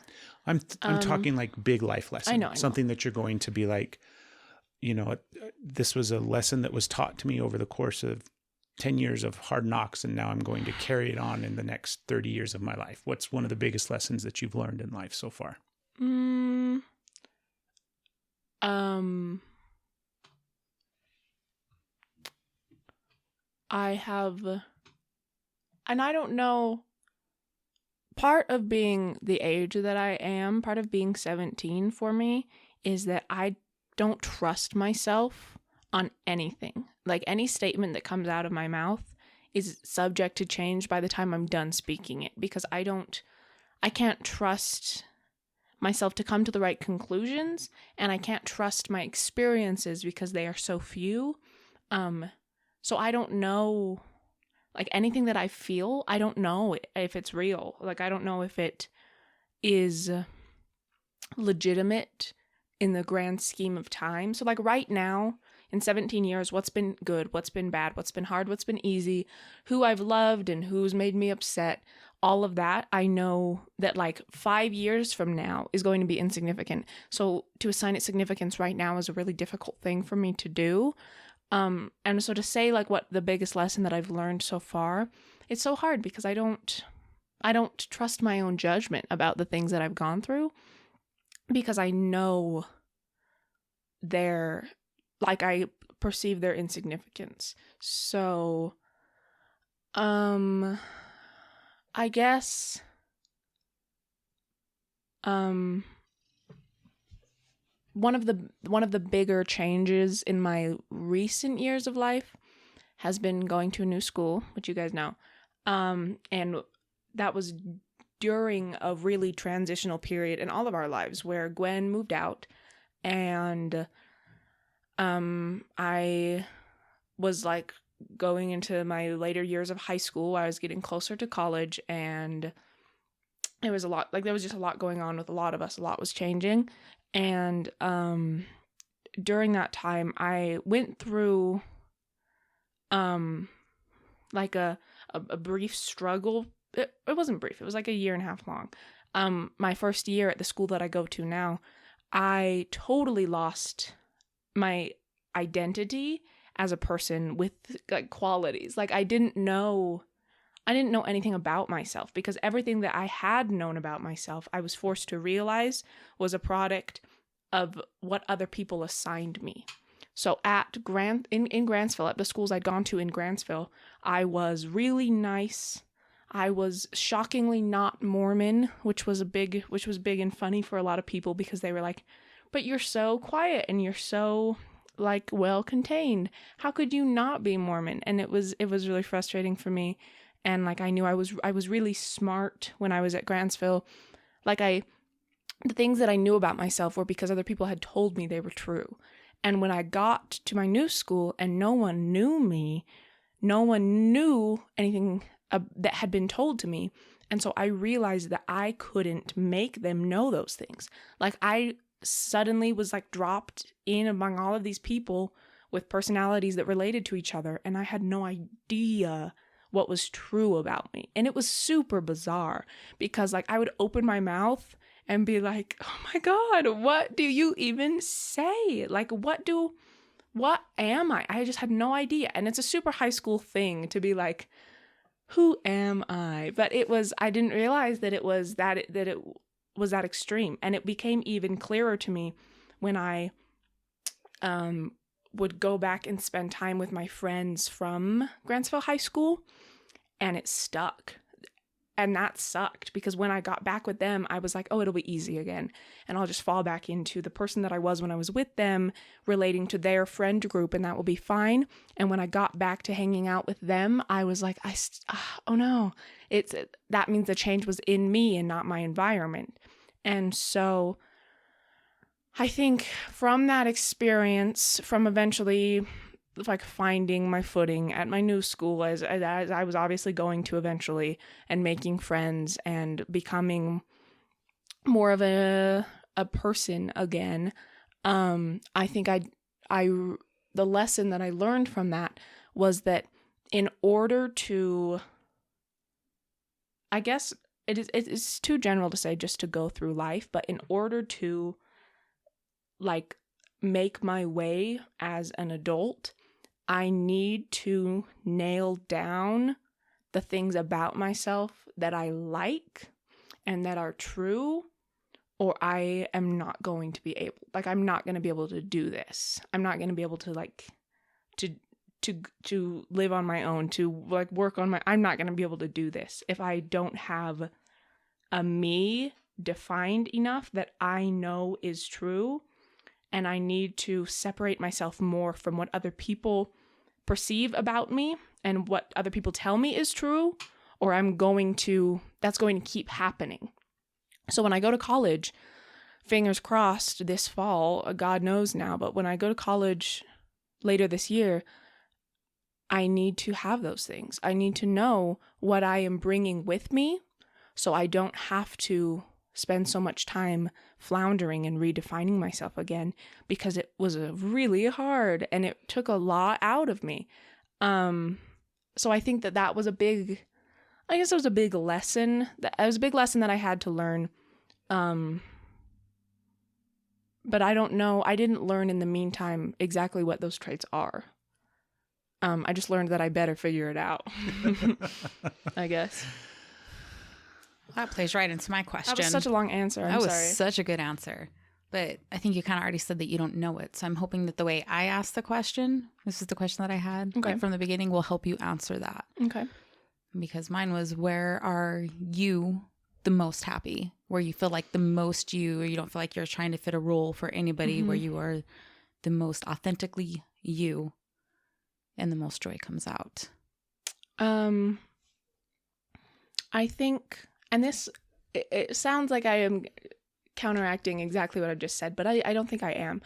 I'm talking like big life lesson. I know. Something that you're going to be like, this was a lesson that was taught to me over the course of 10 years of hard knocks, and now I'm going to carry it on in the next 30 years of my life. What's one of the biggest lessons that you've learned in life so far? I have, and I don't know, part of being the age that I am, part of being 17 for me is that I don't trust myself on anything. Like, any statement that comes out of my mouth is subject to change by the time I'm done speaking it, because I can't trust myself to come to the right conclusions, and I can't trust my experiences because they are so few. So I don't know, like, anything that I feel, I don't know if it's real. Like, I don't know if it is legitimate in the grand scheme of time. So, like, right now, in 17 years, what's been good, what's been bad, what's been hard, what's been easy, who I've loved and who's made me upset, all of that, I know that, like, 5 years from now is going to be insignificant. So to assign it significance right now is a really difficult thing for me to do. And so to say, like, what the biggest lesson that I've learned so far, it's so hard because I don't trust my own judgment about the things that I've gone through, because I know I perceive their insignificance. So, I guess, one of the bigger changes in my recent years of life has been going to a new school, which you guys know. And that was during a really transitional period in all of our lives where Gwen moved out, and I was, like, going into my later years of high school. I was getting closer to college, and it was a lot, like there was just a lot going on with a lot of us. A lot was changing. And during that time, I went through like a brief struggle. It wasn't brief. It was like a year and a half long. My first year at the school that I go to now, I totally lost my identity as a person with like qualities. Like I didn't know anything about myself, because everything that I had known about myself, I was forced to realize was a product of what other people assigned me. So at in Grantsville, at the schools I'd gone to in Grantsville, I was really nice. I was shockingly not Mormon, which was big and funny for a lot of people, because they were like, "But you're so quiet and you're so like well contained. How could you not be Mormon?" And it was really frustrating for me. And like I knew I was really smart when I was at Grantsville. Like the things that I knew about myself were because other people had told me they were true. And when I got to my new school and no one knew me, no one knew anything that had been told to me. And so I realized that I couldn't make them know those things. Like I suddenly was like dropped in among all of these people with personalities that related to each other, and I had no idea what was true about me. And it was super bizarre, because like I would open my mouth and be like, "Oh my God, what do you even say? Like what am I?" I just had no idea. And it's a super high school thing to be like, who am I? But I didn't realize that it was that extreme. And it became even clearer to me when I would go back and spend time with my friends from Grantsville High School, and it stuck. And that sucked, because when I got back with them, I was like, oh, it'll be easy again. And I'll just fall back into the person that I was when I was with them, relating to their friend group, and that will be fine. And when I got back to hanging out with them, I was like, oh no, that means the change was in me and not my environment. And so I think from that experience, from eventually like finding my footing at my new school, as I was obviously going to eventually, and making friends and becoming more of a person again, I think the lesson that I learned from that was that in order to, I guess it's too general to say just to go through life, but in order to like make my way as an adult, I need to nail down the things about myself that I like and that are true, or I am not going to be able, like, I'm not going to be able to do this. I'm not going to be able to like, to live on my own, to like work on I'm not going to be able to do this if I don't have a me defined enough that I know is true. And I need to separate myself more from what other people perceive about me and what other people tell me is true, or that's going to keep happening. So when I go to college, fingers crossed this fall, God knows now, but when I go to college later this year, I need to have those things. I need to know what I am bringing with me, so I don't have to spend so much time floundering and redefining myself again, because it was really hard and it took a lot out of me. So I think that was a big lesson. It was a big lesson that I had to learn. But I don't know. I didn't learn in the meantime exactly what those traits are. I just learned that I better figure it out, I guess. That plays right into my question. That was such a long answer. That was such a good answer. But I think you kind of already said that you don't know it. So I'm hoping that the way I asked the question, this is the question that I had right from the beginning, will help you answer that. Okay. Because mine was, where are you the most happy? Where you feel like the most you, or you don't feel like you're trying to fit a role for anybody, where you are the most authentically you and the most joy comes out. I think, and this, it sounds like I am counteracting exactly what I just said, but I don't think I am.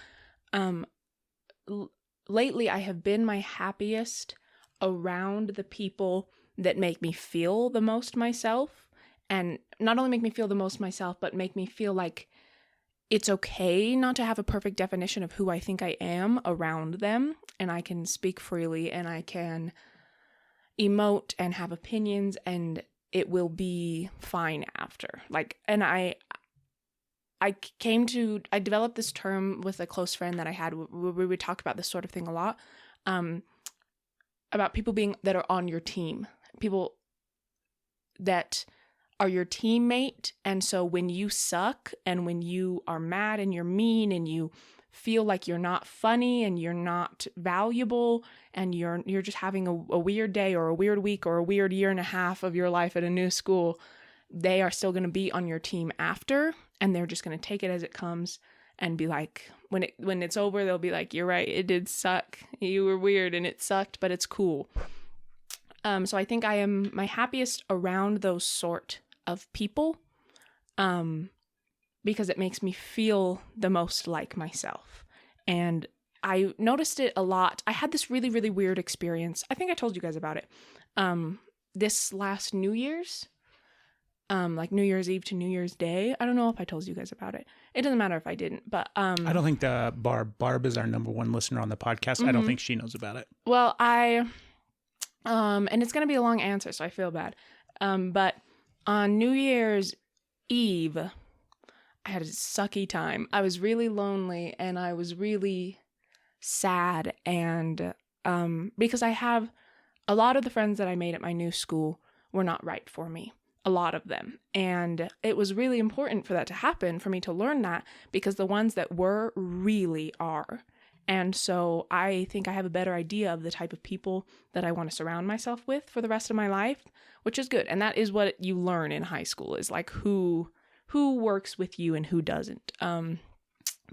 Lately, I have been my happiest around the people that make me feel the most myself, and not only make me feel the most myself, but make me feel like it's okay not to have a perfect definition of who I think I am around them, and I can speak freely, and I can emote and have opinions, and it will be fine after. Like, and I developed this term with a close friend that I had where we would talk about this sort of thing a lot, about people that are on your team, people that are your teammate. And so when you suck and when you are mad and you're mean and you feel like you're not funny and you're not valuable and you're just having a weird day or a weird week or a weird year and a half of your life at a new school, they are still going to be on your team after, and they're just going to take it as it comes and be like, when it's over, they'll be like, you're right, it did suck. You were weird and it sucked, but it's cool. So I think I am my happiest around those sort of people, because it makes me feel the most like myself. And I noticed it a lot. I had this really, really weird experience. I think I told you guys about it. This last New Year's, like New Year's Eve to New Year's Day. I don't know if I told you guys about it. It doesn't matter if I didn't, but I don't think Barb is our number one listener on the podcast. Mm-hmm. I don't think she knows about it. Well, and it's going to be a long answer, so I feel bad. But on New Year's Eve, I had a sucky time. I was really lonely and I was really sad, and because I have a lot of the friends that I made at my new school were not right for me. A lot of them. And it was really important for that to happen, for me to learn that, because the ones that were really are. And so I think I have a better idea of the type of people that I want to surround myself with for the rest of my life, which is good. And that is what you learn in high school, is like who works with you and who doesn't.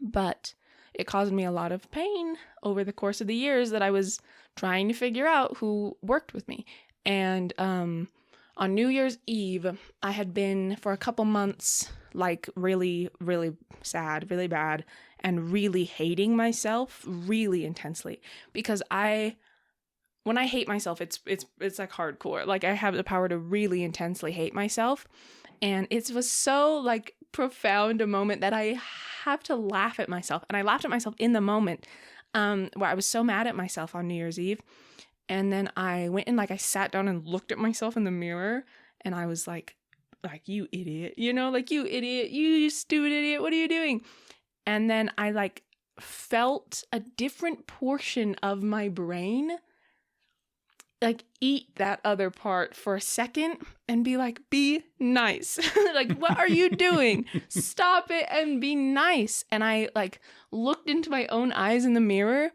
But it caused me a lot of pain over the course of the years that I was trying to figure out who worked with me. And on New Year's Eve, I had been for a couple months like really, really sad, really bad, and really hating myself really intensely, because when I hate myself, it's like hardcore. Like, I have the power to really intensely hate myself, and it was so like profound a moment that I have to laugh at myself. And I laughed at myself in the moment, where I was so mad at myself on New Year's Eve. And then I went and like I sat down and looked at myself in the mirror, and I was like, you idiot, like, you idiot, you stupid idiot, what are you doing? And then I like felt a different portion of my brain like eat that other part for a second and be like, be nice. Like, what are you doing? Stop it and be nice. And I like looked into my own eyes in the mirror,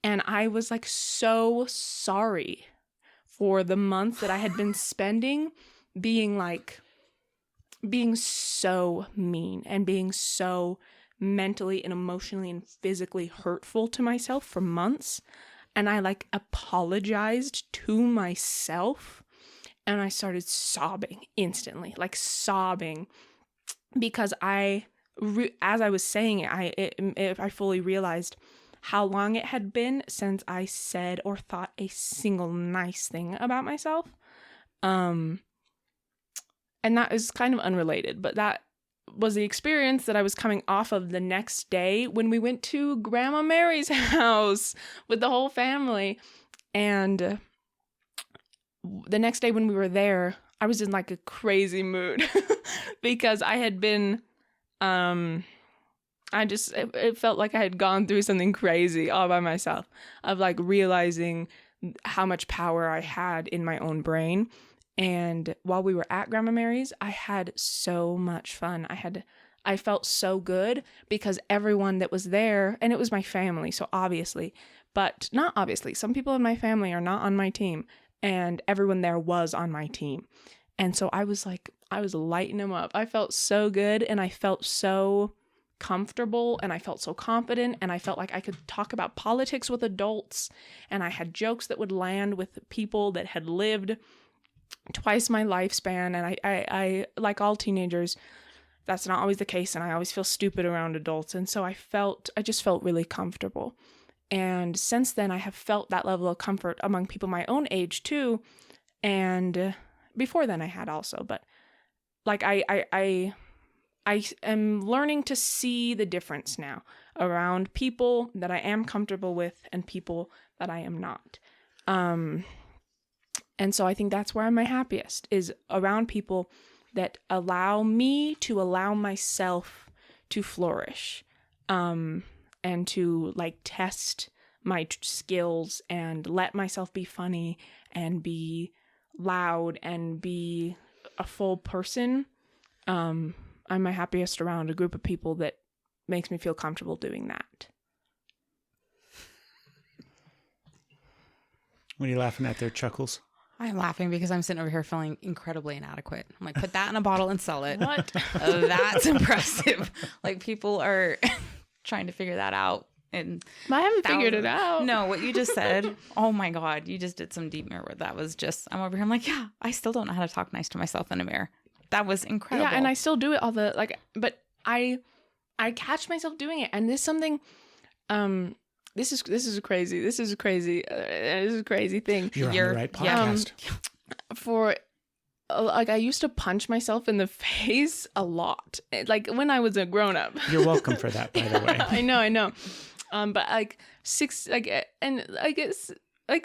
and I was like so sorry for the months that I had been spending being so mean and being so mentally and emotionally and physically hurtful to myself for months. And I like apologized to myself, and I started sobbing instantly, like sobbing, because as I was saying it, I fully realized how long it had been since I said or thought a single nice thing about myself. And that is kind of unrelated, but that was the experience that I was coming off of the next day when we went to Grandma Mary's house with the whole family. And the next day when we were there, I was in like a crazy mood because I had been, it felt like I had gone through something crazy all by myself, of like realizing how much power I had in my own brain. And while we were at Grandma Mary's, I had so much fun. I felt so good because everyone that was there, and it was my family, so obviously, but not obviously, some people in my family are not on my team, and everyone there was on my team. And so I was lighting them up. I felt so good, and I felt so comfortable, and I felt so confident, and I felt like I could talk about politics with adults, and I had jokes that would land with people that had lived twice my lifespan. And I like all teenagers, that's not always the case, and I always feel stupid around adults. And so I just felt really comfortable. And since then, I have felt that level of comfort among people my own age too. And before then I had also, but like I am learning to see the difference now around people that I am comfortable with and people that I am not. And so I think that's where I'm my happiest, is around people that allow me to allow myself to flourish, and to like test my skills and let myself be funny and be loud and be a full person. I'm my happiest around a group of people that makes me feel comfortable doing that. What are you laughing at there, Chuckles? I'm laughing because I'm sitting over here feeling incredibly inadequate. I'm like, put that in a bottle and sell it. What? That's impressive. Like, people are trying to figure that out. And I haven't figured it out. No, what you just said, oh my God, you just did some deep mirror work. That was just, I'm over here, I'm like, yeah, I still don't know how to talk nice to myself in a mirror. That was incredible. Yeah, and I still do it all the, like, but I catch myself doing it. And this is something, this is a crazy thing. You're on the right podcast. For like, I used to punch myself in the face a lot, like when I was a grown up. You're welcome for that, by the way. I know. But like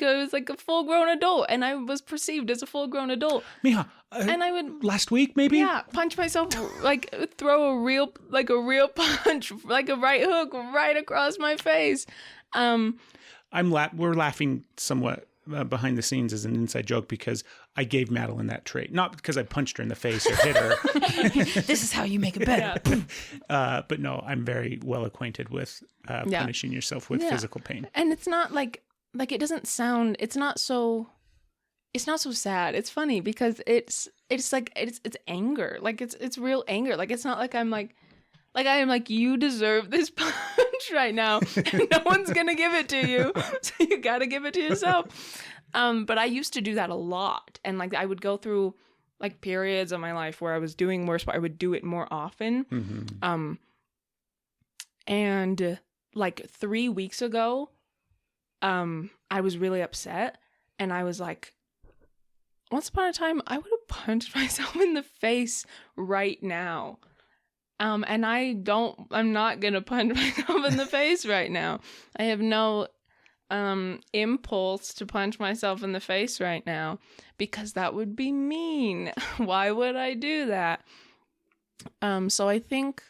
I was like a full grown adult, and I was perceived as a full grown adult. Miha, and I would last week maybe. Yeah, punch myself, like throw a real punch, like a right hook right across my face. We're laughing somewhat behind the scenes as an inside joke because I gave Madelyn that trait, not because I punched her in the face or hit her. This is how you make it better. But no, I'm very well acquainted with punishing yourself with physical pain. And it's not like it doesn't sound. It's not so sad. It's funny because it's anger. Like it's real anger. Like it's not like I'm like I am like, you deserve this punch right now, and no one's gonna give it to you, so you gotta give it to yourself. But I used to do that a lot, and like I would go through like periods of my life where I was doing worse, but I would do it more often. Mm-hmm. And like 3 weeks ago, I was really upset, and I was like, once upon a time, I would have punched myself in the face right now. And I'm not going to punch myself in the face right now. I have no impulse to punch myself in the face right now because that would be mean. Why would I do that? So I think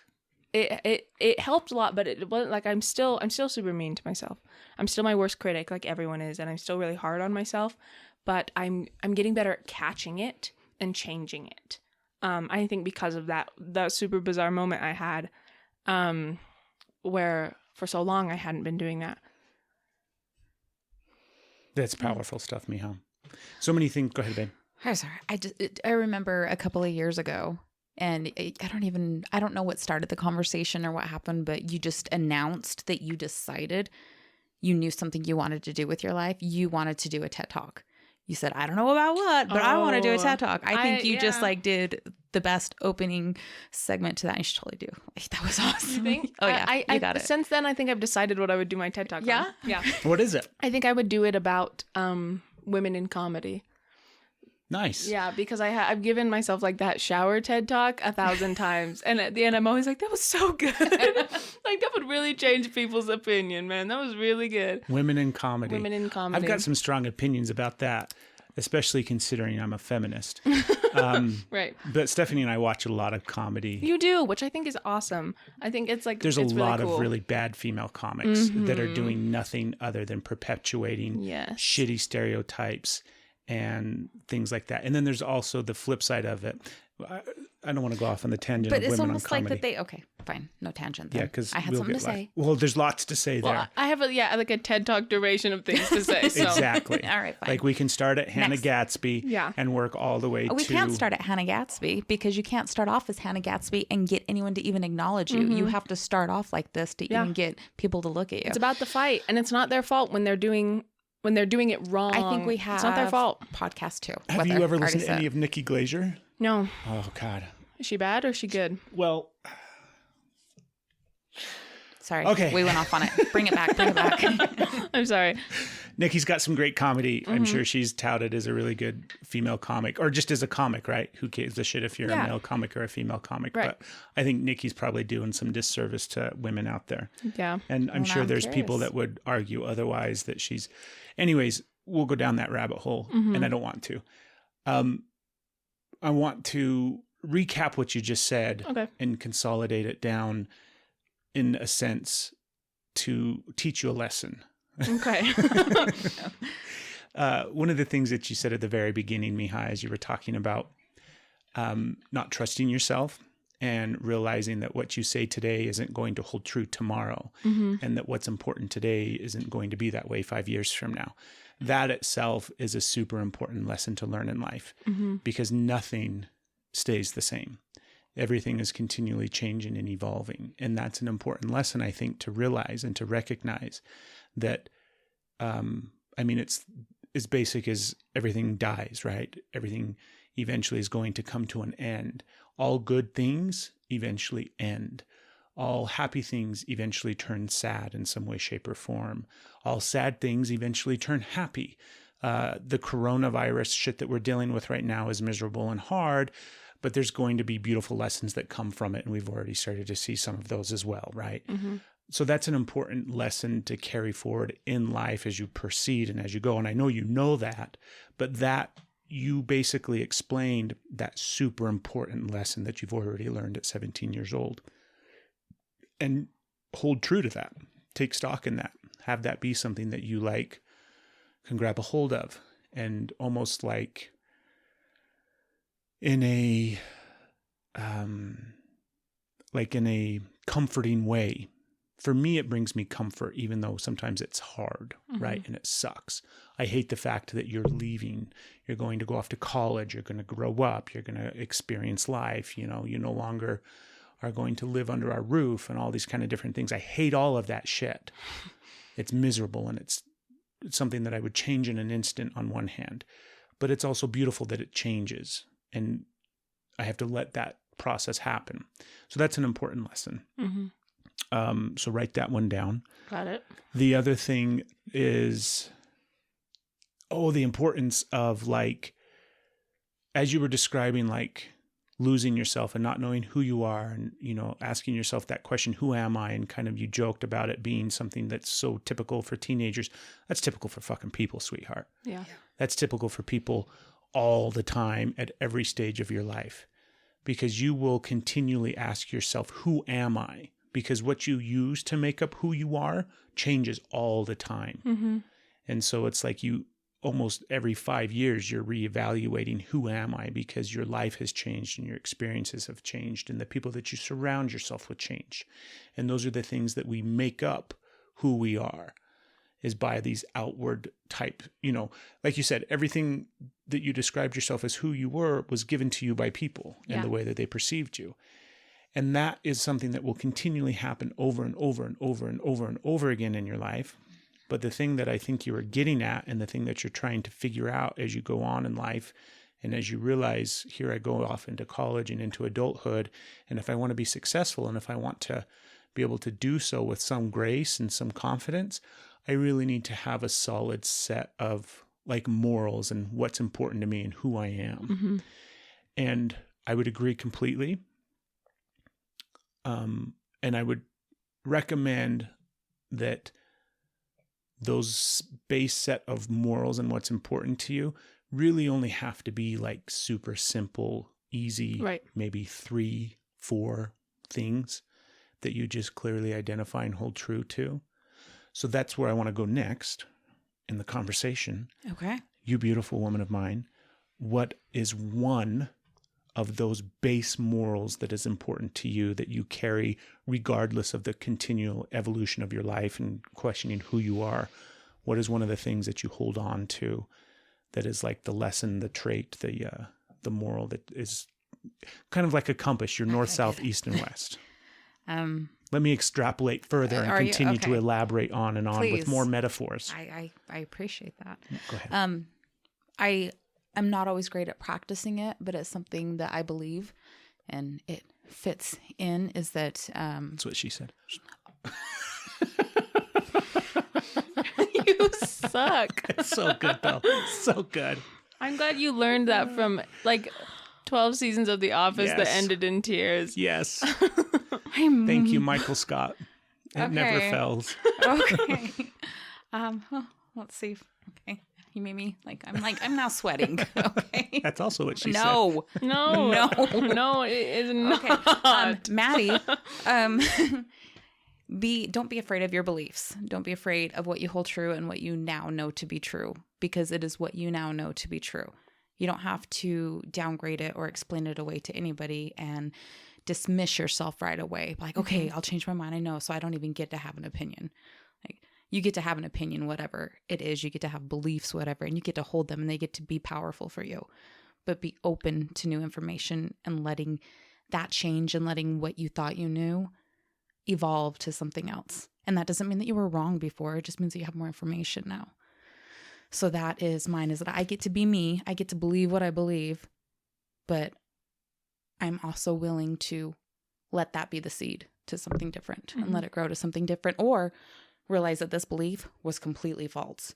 it helped a lot, but it wasn't like I'm still super mean to myself. I'm still my worst critic, like everyone is, and I'm still really hard on myself, but I'm getting better at catching it and changing it. I think because of that super bizarre moment I had, where for so long I hadn't been doing that. That's powerful stuff, Miha. So many things. Go ahead, babe. I'm sorry. I remember a couple of years ago, and I don't know what started the conversation or what happened, but you just announced that you decided you knew something you wanted to do with your life. You wanted to do a TED Talk. You said, I don't know about what, but I want to do a TED Talk. I think you just like did the best opening segment to that. You should totally do. Like, that was awesome. You think? Oh yeah, you got it. Since then, I think I've decided what I would do my TED Talk on. Yeah. What is it? I think I would do it about women in comedy. Nice. Yeah, because I've given myself like that shower TED Talk 1,000 times, and at the end I'm always like, that was so good. Like, that would really change people's opinion, man. That was really good. Women in comedy. I've got some strong opinions about that, especially considering I'm a feminist. Right. But Stephanie and I watch a lot of comedy. You do, which I think is awesome. I think it's like, there's a lot really cool. of really bad female comics that are doing nothing other than perpetuating shitty stereotypes and things like that. And then there's also the flip side of it. I don't want to go off on the tangent of women on comedy. But it's almost like that okay, fine, no tangent then. Yeah, because I had something to say. Well, there's lots to say there. Well, I have like a TED Talk duration of things to say. So. Exactly. All right, fine. Like, we can start at Hannah Gatsby and work all the way to... We can't start at Hannah Gatsby because you can't start off as Hannah Gatsby and get anyone to even acknowledge you. You have to start off like this to even get people to look at you. It's about the fight, and it's not their fault when they're doing it wrong. I think we have... It's not their fault. Podcast too. Have you ever listened to any of Nikki Glaser? No. Oh, God. Is she bad or is she good? Well... Sorry. Okay. We went off on it. Bring it back. I'm sorry. Nikki's got some great comedy. I'm sure she's touted as a really good female comic, or just as a comic, right? Who gives a shit if you're a male comic or a female comic? Right. But I think Nikki's probably doing some disservice to women out there. Yeah. And I'm sure there's people curious. that would argue otherwise, that she's... Anyways, we'll go down that rabbit hole, and I don't want to. I want to recap what you just said and consolidate it down in a sense to teach you a lesson. Okay. One of the things that you said at the very beginning, Mihai, as you were talking about not trusting yourself and realizing that what you say today isn't going to hold true tomorrow, and that what's important today isn't going to be that way 5 years from now. That itself is a super important lesson to learn in life, because nothing stays the same. Everything is continually changing and evolving. And that's an important lesson, I think, to realize and to recognize that, it's as basic as everything dies, right? Everything eventually is going to come to an end. All good things eventually end. All happy things eventually turn sad in some way, shape, or form. All sad things eventually turn happy. The coronavirus shit that we're dealing with right now is miserable and hard, but there's going to be beautiful lessons that come from it. And we've already started to see some of those as well, right? So that's an important lesson to carry forward in life as you proceed and as you go. And I know you know that, but that you basically explained that super important lesson that you've already learned at 17 years old. And hold true to that. Take stock in that. Have that be something that you can grab a hold of, and almost like in a comforting way. For me, it brings me comfort, even though sometimes it's hard, right? And it sucks. I hate the fact that you're leaving. You're going to go off to college. You're going to grow up. You're going to experience life. You no longer are going to live under our roof and all these kind of different things. I hate all of that shit. It's miserable, and it's something that I would change in an instant on one hand. But it's also beautiful that it changes, and I have to let that process happen. So that's an important lesson. So write that one down. Got it. The other thing is, the importance of as you were describing, losing yourself and not knowing who you are, and, asking yourself that question, who am I? And kind of you joked about it being something that's so typical for teenagers. That's typical for fucking people, sweetheart. Yeah. That's typical for people all the time at every stage of your life, because you will continually ask yourself, who am I? Because what you use to make up who you are changes all the time. And so it's like you almost every 5 years, you're reevaluating, who am I? Because your life has changed and your experiences have changed, and the people that you surround yourself with change. And those are the things that we make up who we are, is by these outward type, like you said, everything that you described yourself as who you were was given to you by people and the way that they perceived you. And that is something that will continually happen over and over and over and over and over again in your life. But the thing that I think you are getting at, and the thing that you're trying to figure out as you go on in life, and as you realize, here I go off into college and into adulthood, and if I want to be successful, and if I want to be able to do so with some grace and some confidence, I really need to have a solid set of morals and what's important to me and who I am. And I would agree completely. And I would recommend that those base set of morals and what's important to you really only have to be super simple, easy, maybe 3-4 things that you just clearly identify and hold true to. So that's where I want to go next in the conversation. Okay. You beautiful woman of mine, what is one of those base morals that is important to you, that you carry regardless of the continual evolution of your life and questioning who you are? What is one of the things that you hold on to that is the lesson, the trait, the moral that is kind of like a compass, your north, south, east, and west? Let me extrapolate further and continue to elaborate on and on with more metaphors. I appreciate that. Go ahead. I'm not always great at practicing it, but it's something that I believe, and it fits in, is that that's what she said. You suck. It's so good, though. So good. I'm glad you learned that from like 12 seasons of The Office that Yes. ended in tears. Yes. Thank you, Michael Scott. It never Okay. fails. Okay. Let's see. Okay. You made me I'm now sweating. Okay. That's also what she said. No. No. No. No, it is not. Okay. Maddie, don't be afraid of your beliefs. Don't be afraid of what you hold true and what you now know to be true, because it is what you now know to be true. You don't have to downgrade it or explain it away to anybody and dismiss yourself right away. Like, okay, I'll change my mind. I know. So I don't even get to have an opinion. Like, you get to have an opinion, whatever it is. You get to have beliefs, whatever, and you get to hold them and they get to be powerful for you. But be open to new information and letting that change and letting what you thought you knew evolve to something else. And that doesn't mean that you were wrong before. It just means that you have more information now. So that is mine, is that I get to be me. I get to believe what I believe, but I'm also willing to let that be the seed to something different and let it grow to something different, or realize that this belief was completely false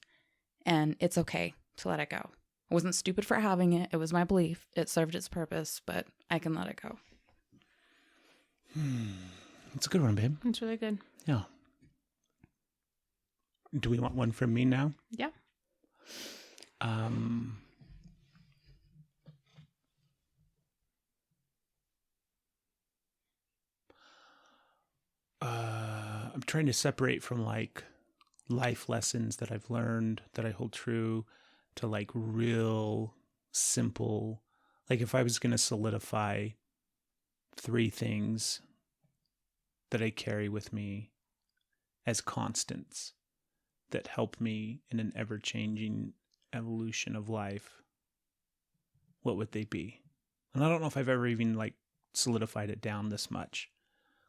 and it's okay to let it go. I wasn't stupid for having it. It was my belief. It served its purpose, but I can let it go. It's a good one, babe. It's really good. Yeah. Do we want one from me now? Yeah. I'm trying to separate from like life lessons that I've learned that I hold true to like real simple, like if I was going to solidify 3 things that I carry with me as constants that help me in an ever-changing evolution of life, what would they be? And I don't know if I've ever even like solidified it down this much,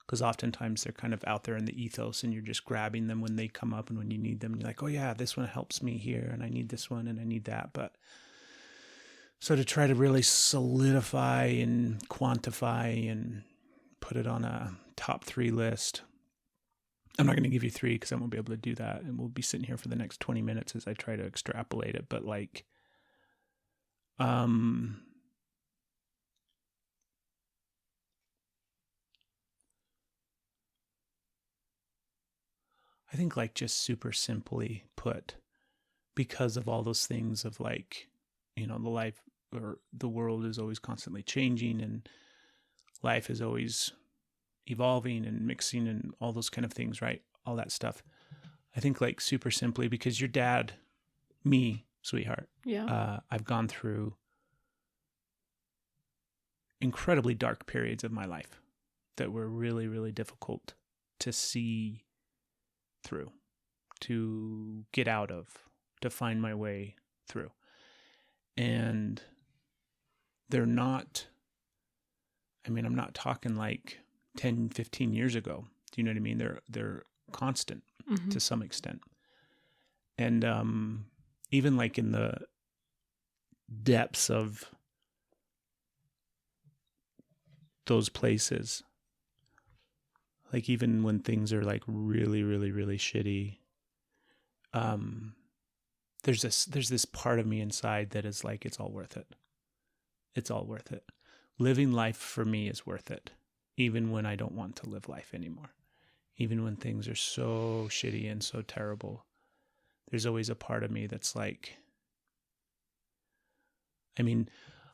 because oftentimes they're kind of out there in the ethos and you're just grabbing them when they come up and when you need them. And you're like, oh yeah, this one helps me here and I need this one and I need that. But so to try to really solidify and quantify and put it on a top 3 list, I'm not going to give you 3 because I won't be able to do that. And we'll be sitting here for the next 20 minutes as I try to extrapolate it. But like, I think like just super simply put, because of all those things of like, you know, the life or the world is always constantly changing and life is always evolving and mixing and all those kind of things, right? All that stuff. I think like super simply, because your dad, me, sweetheart, I've gone through incredibly dark periods of my life that were really, really difficult to see through, to get out of, to find my way through. And they're not, I mean, I'm not talking like 10, 15 years ago. Do you know what I mean? They're constant to some extent. And even like in the depths of those places, like even when things are like really, really, really shitty, there's this part of me inside that is like, it's all worth it. It's all worth it. Living life for me is worth it, even when I don't want to live life anymore. Even when things are so shitty and so terrible, there's always a part of me that's like, I mean,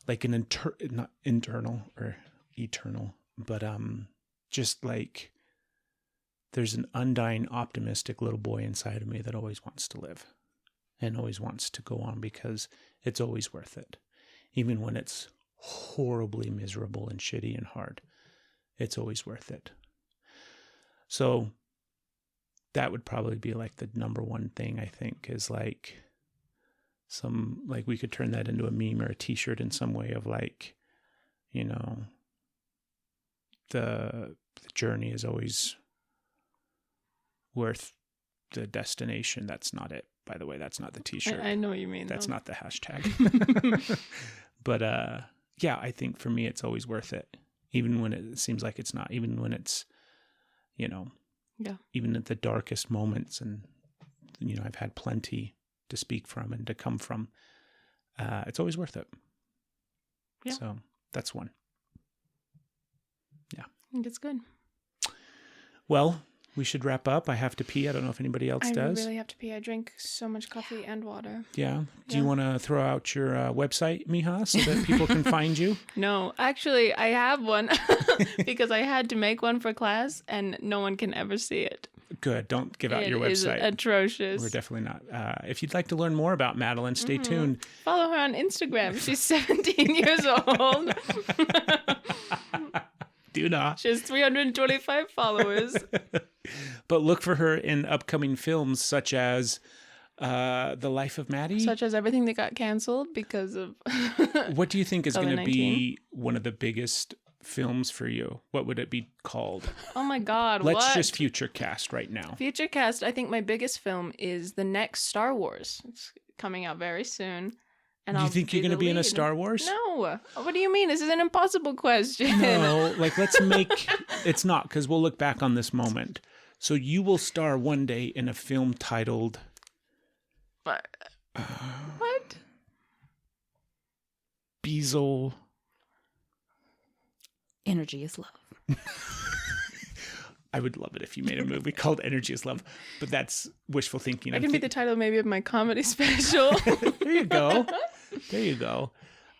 like an not internal or eternal, but just like there's an undying, optimistic little boy inside of me that always wants to live and always wants to go on because it's always worth it. Even when it's horribly miserable and shitty and hard, it's always worth it. So that would probably be like the number one thing I think is like some, like we could turn that into a meme or a t-shirt in some way of like, you know, the journey is always worth the destination. That's not it, by the way. That's not the t-shirt. I know what you mean. That's though. not the hashtag. But yeah, I think for me it's always worth it, even when it seems like it's not, even when it's, you know, Yeah. Even at the darkest moments. And, I've had plenty to speak from and to come from. It's always worth it. Yeah. So that's one. Yeah. I think it's good. Well, we should wrap up. I have to pee. I don't know if anybody else does. I really have to pee. I drink so much coffee and water. Yeah. Do you want to throw out your website, Miha, so that people can find you? No, actually, I have one because I had to make one for class and no one can ever see it. Good. Don't give out your It is website. atrocious. We're definitely not. If you'd like to learn more about Madelyn, stay tuned. Follow her on Instagram. She's 17 years old. Do not. She has 325 followers. But look for her in upcoming films such as The Life of Maddie. Such as everything that got canceled because of What do you think is going to COVID-19? be one of the biggest films for you? What would it be called? Oh my God, Let's what? just future cast right now. Future cast, I think my biggest film is the next Star Wars. It's coming out very soon. And Do you think you're going to be in a Star Wars? No. What do you mean? This is an impossible question. No, let's make... It's not, because we'll look back on this moment. So you will star one day in a film titled... What? Beazle... Energy is love. I would love it if you made a movie called Energy is Love, but that's wishful thinking. That can be the title maybe of my comedy special. There you go. There you go.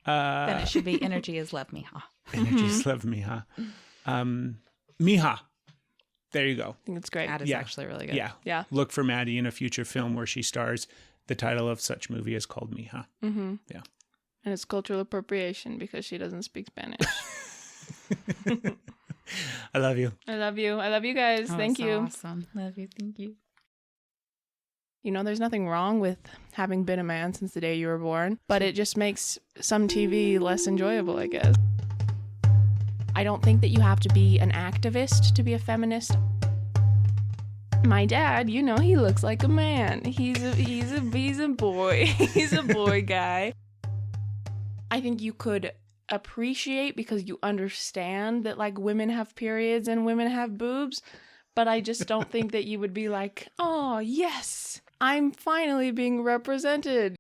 Then it should be Energy is love, Miha. Energy is Love, Miha. Miha. There you go. I think it's great. That is actually really good. Yeah. Yeah. Look for Maddie in a future film where she stars. The title of such movie is called Miha. Mm-hmm. Yeah. And it's cultural appropriation because she doesn't speak Spanish. I love you. I love you. I love you guys. Oh, Thank so you. Awesome. Love you. Thank you. You know, there's nothing wrong with having been a man since the day you were born, but it just makes some TV less enjoyable, I guess. I don't think that you have to be an activist to be a feminist. My dad, he looks like a man. He's a boy. He's a boy guy. I think you could appreciate because you understand that like women have periods and women have boobs, but I just don't think that you would be like, oh yes, I'm finally being represented.